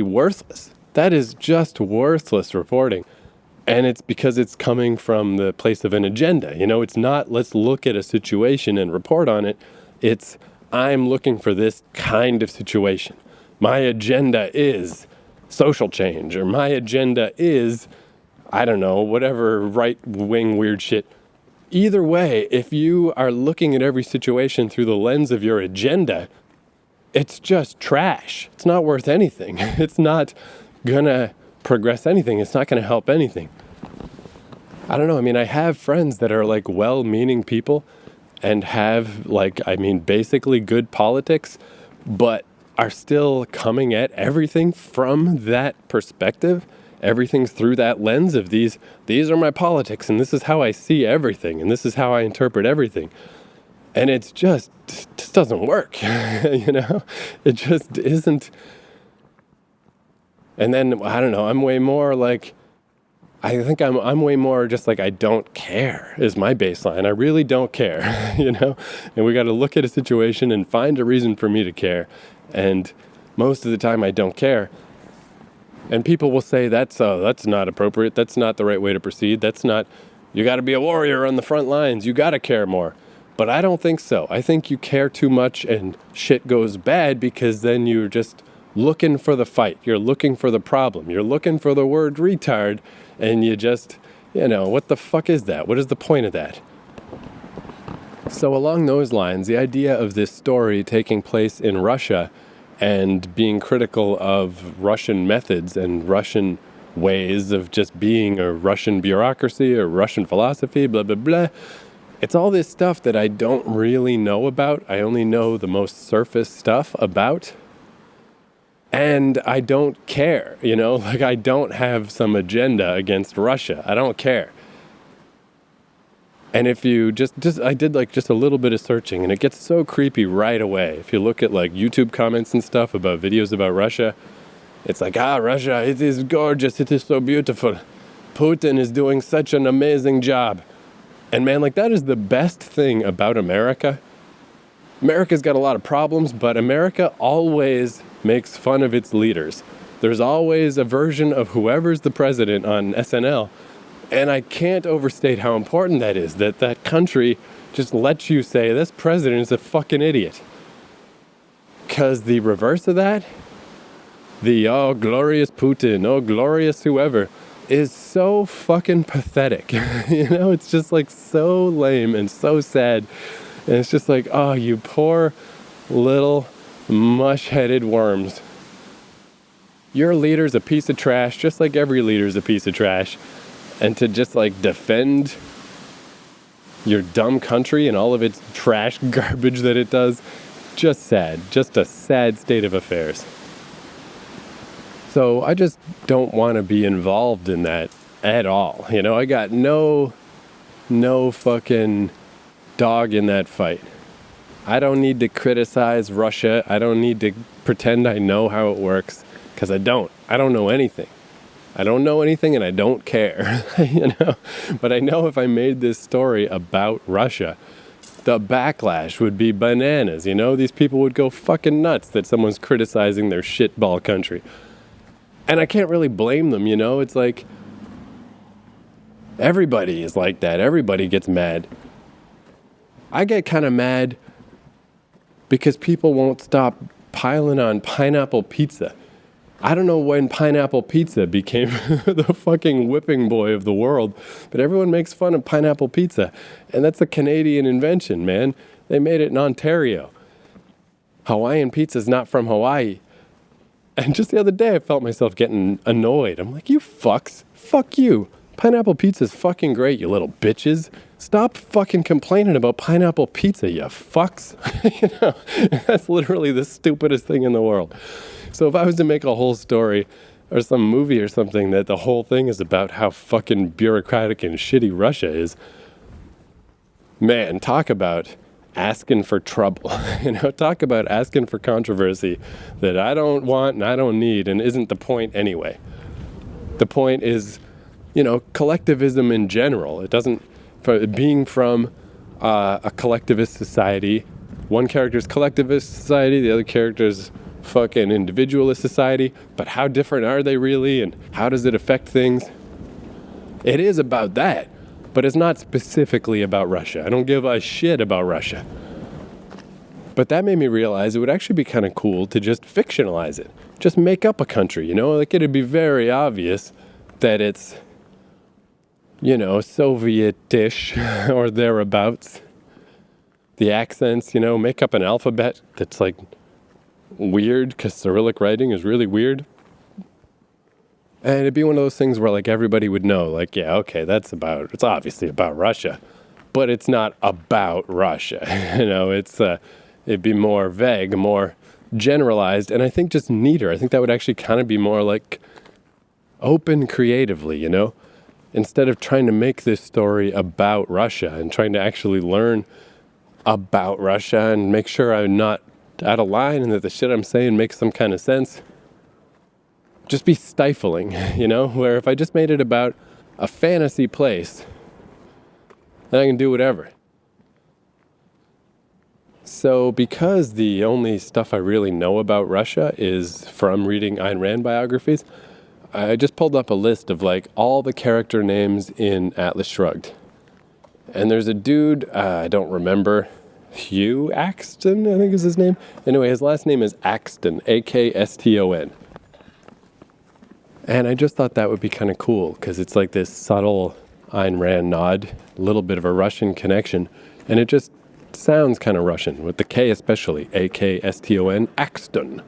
worthless. That is just worthless reporting. And it's because it's coming from the place of an agenda. You know, it's not, let's look at a situation and report on it. It's, I'm looking for this kind of situation. My agenda is social change, or my agenda is, I don't know, whatever right-wing weird shit. Either way, if you are looking at every situation through the lens of your agenda, it's just trash. It's not worth anything. It's not gonna progress anything. It's not gonna help anything. I don't know. I mean, I have friends that are like well-meaning people and have basically good politics, but are still coming at everything from that perspective. Everything's through that lens of these are my politics, and this is how I see everything, and this is how I interpret everything. And it's just doesn't work, you know? It just isn't. And then, I don't know, I'm way more like, I think I'm way more just like, I don't care is my baseline. I really don't care, you know? And we got to look at a situation and find a reason for me to care. And most of the time I don't care. And people will say, that's not appropriate. That's not the right way to proceed. You got to be a warrior on the front lines. You got to care more. But I don't think so. I think you care too much and shit goes bad because then you're just looking for the fight. You're looking for the problem. You're looking for the word retard, and you just, what the fuck is that? What is the point of that? So along those lines, the idea of this story taking place in Russia and being critical of Russian methods and Russian ways of just being, a Russian bureaucracy or Russian philosophy, blah, blah, blah. It's all this stuff that I don't really know about. I only know the most surface stuff about. And I don't care, I don't have some agenda against Russia. I don't care. And if you I did just a little bit of searching, and it gets so creepy right away. If you look at YouTube comments and stuff about videos about Russia, it's like, Russia, it is gorgeous. It is so beautiful. Putin is doing such an amazing job. And man, that is the best thing about America. America's got a lot of problems, but America always makes fun of its leaders. There's always a version of whoever's the president on SNL. And I can't overstate how important that is, that country just lets you say, this president is a fucking idiot. Because the reverse of that, oh, glorious Putin, oh, glorious whoever, is so fucking pathetic. It's just so lame and so sad. And it's just oh, you poor little mush-headed worms. Your leader's a piece of trash, just like every leader's a piece of trash. And to just defend your dumb country and all of its trash garbage that it does, just sad. Just a sad state of affairs. So I just don't want to be involved in that at all. I got no fucking dog in that fight. I don't need to criticize Russia. I don't need to pretend I know how it works, because I don't. I don't know anything. I don't know anything and I don't care, But I know if I made this story about Russia, the backlash would be bananas, These people would go fucking nuts that someone's criticizing their shitball country. And I can't really blame them, It's everybody is like that. Everybody gets mad. I get kind of mad because people won't stop piling on pineapple pizza. I don't know when pineapple pizza became the fucking whipping boy of the world, but everyone makes fun of pineapple pizza. And that's a Canadian invention, man. They made it in Ontario. Hawaiian pizza's not from Hawaii. And just the other day, I felt myself getting annoyed. I'm like, you fucks, fuck you. Pineapple pizza's fucking great, you little bitches. Stop fucking complaining about pineapple pizza, you fucks. You know, that's literally the stupidest thing in the world. So if I was to make a whole story or some movie or something that the whole thing is about how fucking bureaucratic and shitty Russia is, man, talk about asking for trouble. You know, talk about asking for controversy that I don't want and I don't need and isn't the point anyway. The point is, you know, collectivism in general. It doesn't, for being from a collectivist society, one character's collectivist society, the other character's fucking individualist society, but how different are they really and how does it affect things? It is about that, but it's not specifically about Russia. I don't give a shit about Russia. But that made me realize it would actually be kind of cool to just fictionalize it. Just make up a country, you know? Like, it'd be very obvious that it's, you know, Soviet-ish or thereabouts. The accents, you know, make up an alphabet that's like weird because Cyrillic writing is really weird. And it'd be one of those things where like everybody would know, like, yeah, okay, it's obviously about Russia, but it's not about Russia. You know, it'd be more vague, more generalized, and I think just neater. I think that would actually kind of be more like open creatively, you know? Instead of trying to make this story about Russia and trying to actually learn about Russia and make sure I'm not out of line and that the shit I'm saying makes some kind of sense, just be stifling, you know? Where if I just made it about a fantasy place, then I can do whatever. So because the only stuff I really know about Russia is from reading Ayn Rand biographies, I just pulled up a list of like all the character names in Atlas Shrugged. And there's a dude, I don't remember, Hugh Axton, I think is his name. Anyway, his last name is Axton, A-K-S-T-O-N. And I just thought that would be kind of cool because it's like this subtle Ayn Rand nod, a little bit of a Russian connection. And it just sounds kind of Russian, with the K especially, A-K-S-T-O-N, Axton.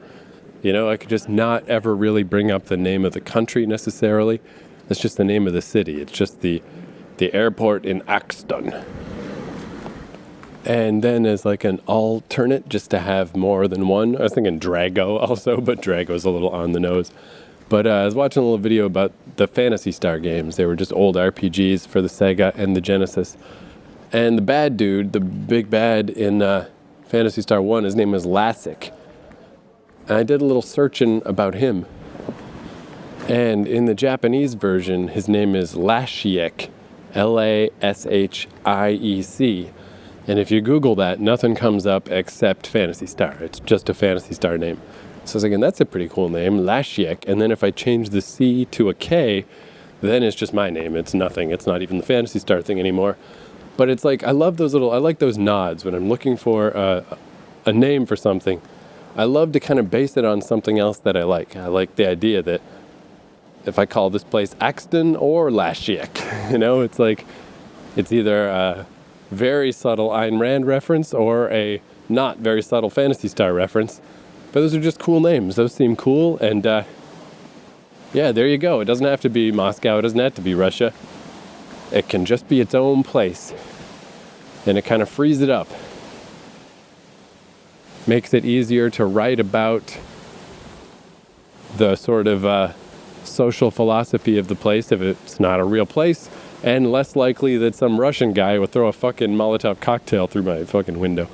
You know, I could just not ever really bring up the name of the country necessarily. It's just the name of the city. It's just the airport in Axton. And then as like an alternate, just to have more than one, I was thinking Drago also, but Drago's a little on the nose. But I was watching a little video about the Phantasy Star games. They were just old RPGs for the Sega and the Genesis. And the bad dude, the big bad in Phantasy Star 1, his name was Lassik. And I did a little searching about him. And in the Japanese version, his name is Lashiek, L-A-S-H-I-E-C. And if you Google that, nothing comes up except Phantasy Star. It's just a Phantasy Star name. So I was thinking, that's a pretty cool name, Lashiek. And then if I change the C to a K, then it's just my name. It's nothing. It's not even the Phantasy Star thing anymore. But it's like, I like those nods when I'm looking for a name for something. I love to kind of base it on something else that I like. I like the idea that if I call this place Axton or Lashiek, you know, it's like, it's either a very subtle Ayn Rand reference or a not very subtle Phantasy Star reference. But those are just cool names. Those seem cool. And yeah, there you go. It doesn't have to be Moscow. It doesn't have to be Russia. It can just be its own place. And it kind of frees it up. Makes it easier to write about the sort of social philosophy of the place if it's not a real place. And less likely that some Russian guy would throw a fucking Molotov cocktail through my fucking window.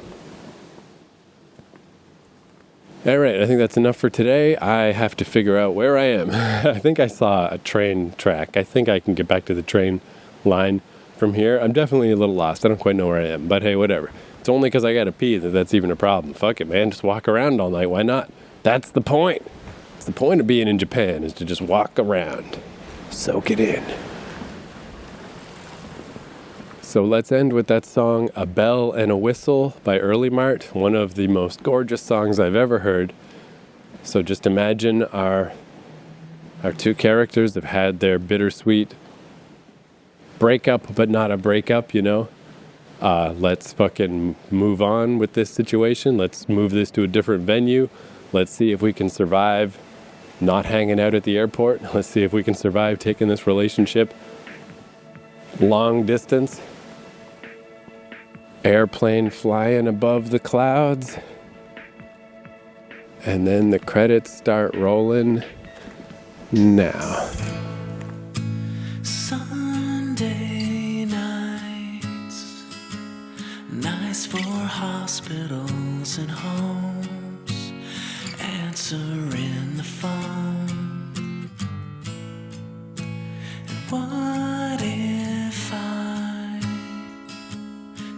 All right, I think that's enough for today. I have to figure out where I am. I think I saw a train track. I think I can get back to the train line from here. I'm definitely a little lost. I don't quite know where I am, but hey, whatever. It's only because I got to pee that's even a problem. Fuck it, man. Just walk around all night. Why not? That's the point. It's the point of being in Japan, is to just walk around. Soak it in. So let's end with that song, A Bell and a Whistle by Early Mart, one of the most gorgeous songs I've ever heard. So just imagine our two characters have had their bittersweet breakup, but not a breakup, you know? Let's fucking move on with this situation. Let's move this to a different venue. Let's see if we can survive not hanging out at the airport. Let's see if we can survive taking this relationship long distance. Airplane flying above the clouds. And then the credits start rolling now. Sunday nights, nice for hospitals and homes, answering the phone. And what if I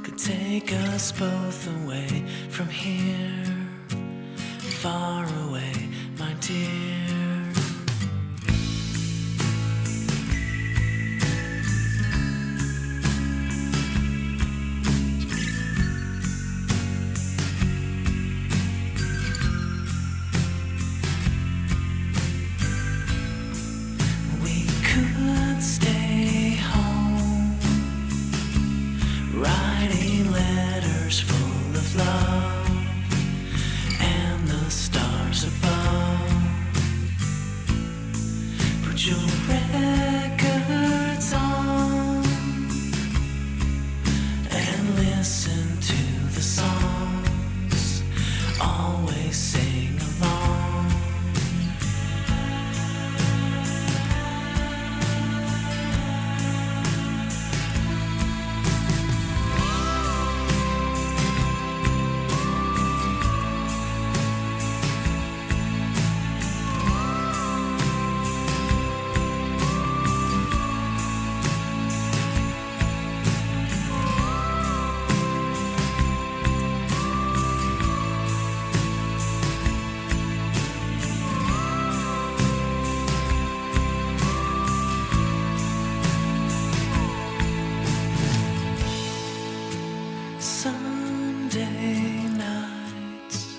could take us both away from here, far away, my dear? Sunday nights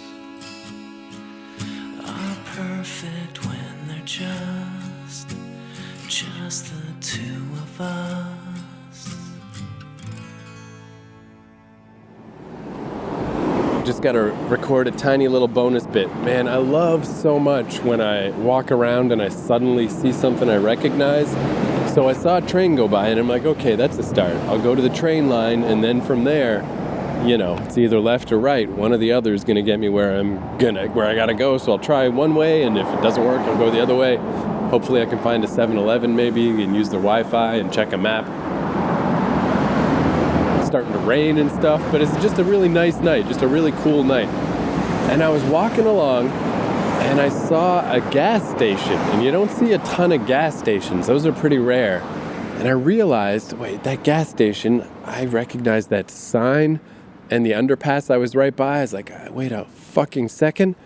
are perfect when they're just the two of us. Just got to record a tiny little bonus bit. Man, I love so much when I walk around and I suddenly see something I recognize. So I saw a train go by and I'm like, okay, that's a start. I'll go to the train line and then from there, you know, it's either left or right. One or the other is going to get me where I got to go. So I'll try one way, and if it doesn't work, I'll go the other way. Hopefully I can find a 7-Eleven maybe and use their Wi-Fi and check a map. It's starting to rain and stuff, but it's just a really nice night, just a really cool night. And I was walking along and I saw a gas station, and you don't see a ton of gas stations. Those are pretty rare. And I realized, wait, that gas station, I recognized that sign and the underpass I was right by. I was like, wait a fucking second.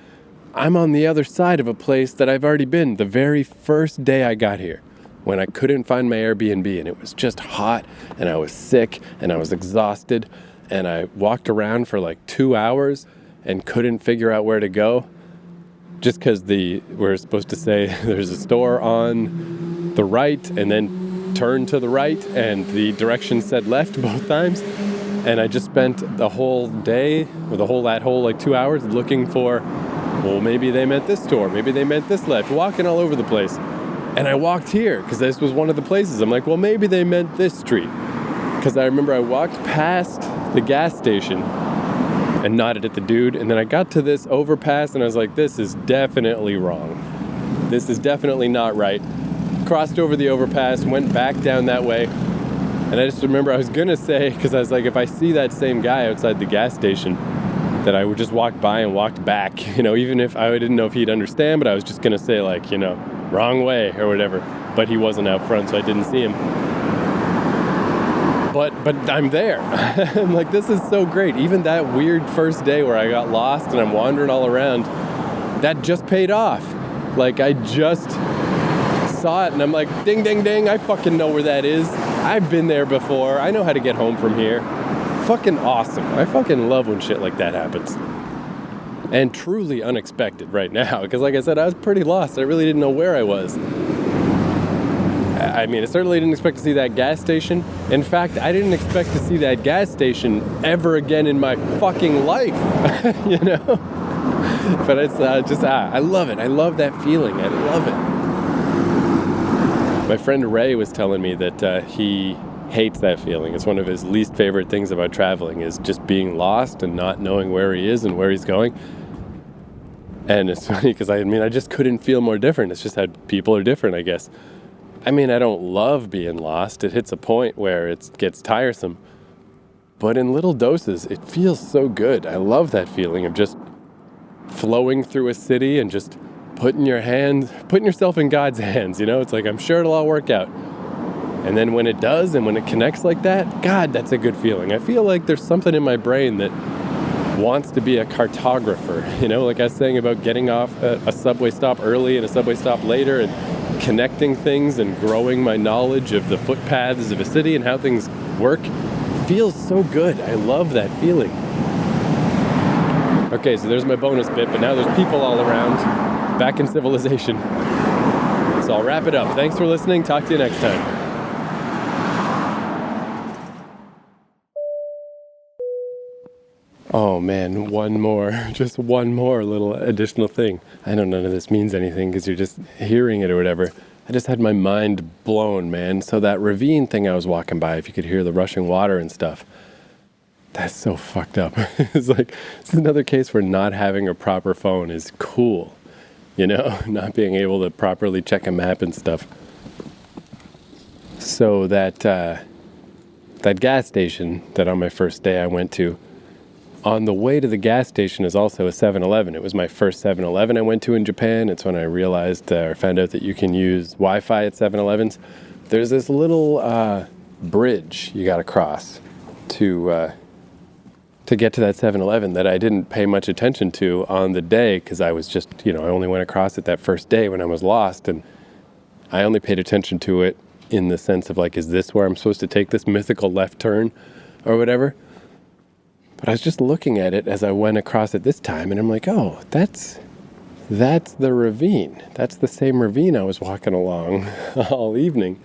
I'm on the other side of a place that I've already been the very first day I got here, when I couldn't find my Airbnb and it was just hot and I was sick and I was exhausted and I walked around for like 2 hours and couldn't figure out where to go, just because we're supposed to say there's a store on the right and then turn to the right, and the direction said left both times. And I just spent the whole day, or that whole like 2 hours looking for, well, maybe they meant this store, maybe they meant this left, walking all over the place. And I walked here because this was one of the places. I'm like, well, maybe they meant this street. Because I remember I walked past the gas station and nodded at the dude. And then I got to this overpass and I was like, this is definitely wrong. This is definitely not right. Crossed over the overpass, went back down that way. And I just remember I was going to say, because I was like, if I see that same guy outside the gas station, that I would just walk by and walked back, you know, even if I didn't know if he'd understand, but I was just going to say like, you know, wrong way or whatever. But he wasn't out front, so I didn't see him. But I'm there. I'm like, this is so great. Even that weird first day where I got lost and I'm wandering all around, that just paid off. Like, I just saw it and I'm like, ding, ding, ding, I fucking know where that is. I've been there before. I know how to get home from here. Fucking awesome. I fucking love when shit like that happens. And truly unexpected right now, because like I said, I was pretty lost. I really didn't know where I was. I mean, I certainly didn't expect to see that gas station. In fact, I didn't expect to see that gas station ever again in my fucking life, you know? But it's I love it. I love that feeling. I love it. My friend Ray was telling me that he hates that feeling. It's one of his least favorite things about traveling is just being lost and not knowing where he is and where he's going. And it's funny because I just couldn't feel more different. It's just how people are different, I guess. I don't love being lost. It hits a point where it gets tiresome. But in little doses, it feels so good. I love that feeling of just flowing through a city and just putting yourself in God's hands. It's like, I'm sure it'll all work out. And then when it does, and when it connects like that, God, that's a good feeling. I feel like there's something in my brain that wants to be a cartographer. Like I was saying about getting off a subway stop early and a subway stop later and connecting things and growing my knowledge of the footpaths of a city and how things work. It feels so good. I love that feeling. Okay, so there's my bonus bit, but now there's people all around, back in civilization. So I'll wrap it up. Thanks for listening. Talk to you next time. Oh man, just one more little additional thing. I know none of this means anything because you're just hearing it or whatever. I just had my mind blown, man. So that ravine thing I was walking by, if you could hear the rushing water and stuff, that's so fucked up. It's like, this is another case where not having a proper phone is cool. Not being able to properly check a map and stuff. So that gas station that on my first day I went to, on the way to the gas station is also a 7-Eleven. It was my first 7-Eleven I went to in Japan. It's when I realized or found out that you can use Wi-Fi at 7-Elevens. There's this little bridge you got to cross to get to that 7-Eleven that I didn't pay much attention to on the day because I was just, I only went across it that first day when I was lost, and I only paid attention to it in the sense of like, is this where I'm supposed to take this mythical left turn or whatever? But I was just looking at it as I went across it this time, and I'm like, oh, that's the ravine. That's the same ravine I was walking along all evening.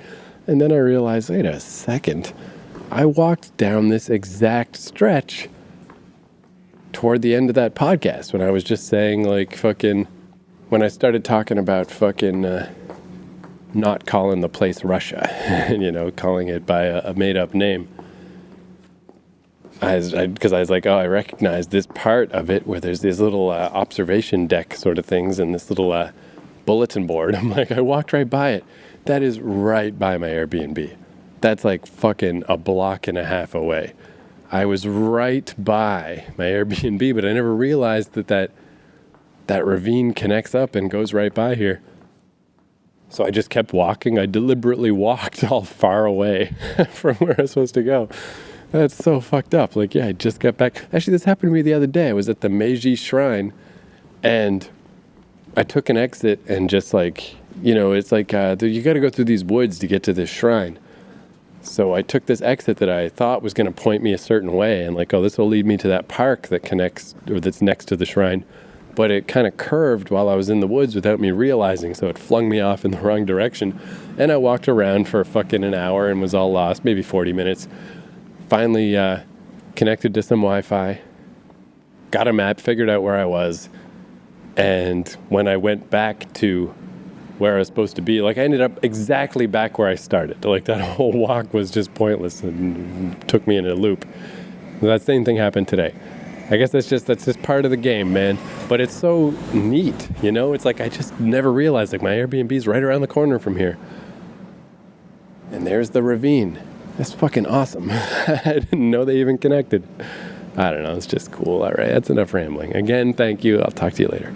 And then I realized, wait a second, I walked down this exact stretch toward the end of that podcast when I was just saying, like, when I started talking about not calling the place Russia, calling it by a made-up name. Because I was like, oh, I recognize this part of it where there's these little observation deck sort of things and this little bulletin board. I'm like, I walked right by it. That is right by my Airbnb. That's like fucking a block and a half away. I was right by my Airbnb, but I never realized that ravine connects up and goes right by here. So I just kept walking. I deliberately walked all far away from where I was supposed to go. That's so fucked up. Like, yeah, I just got back. Actually, this happened to me the other day. I was at the Meiji Shrine, and I took an exit and just like, it's like, you got to go through these woods to get to this shrine. So I took this exit that I thought was going to point me a certain way, and like, oh, this will lead me to that park that connects, or that's next to the shrine. But it kind of curved while I was in the woods without me realizing, so it flung me off in the wrong direction. And I walked around for fucking an hour and was all lost, maybe 40 minutes. Finally connected to some Wi-Fi, got a map, figured out where I was, and when I went back to where I was supposed to be, like I ended up exactly back where I started. Like that whole walk was just pointless and took me in a loop. That same thing happened today. I guess that's just part of the game, man. But it's so neat, It's like I just never realized like my Airbnb's right around the corner from here. And there's the ravine. That's fucking awesome. I didn't know they even connected. I don't know. It's just cool. All right. That's enough rambling. Again, thank you. I'll talk to you later.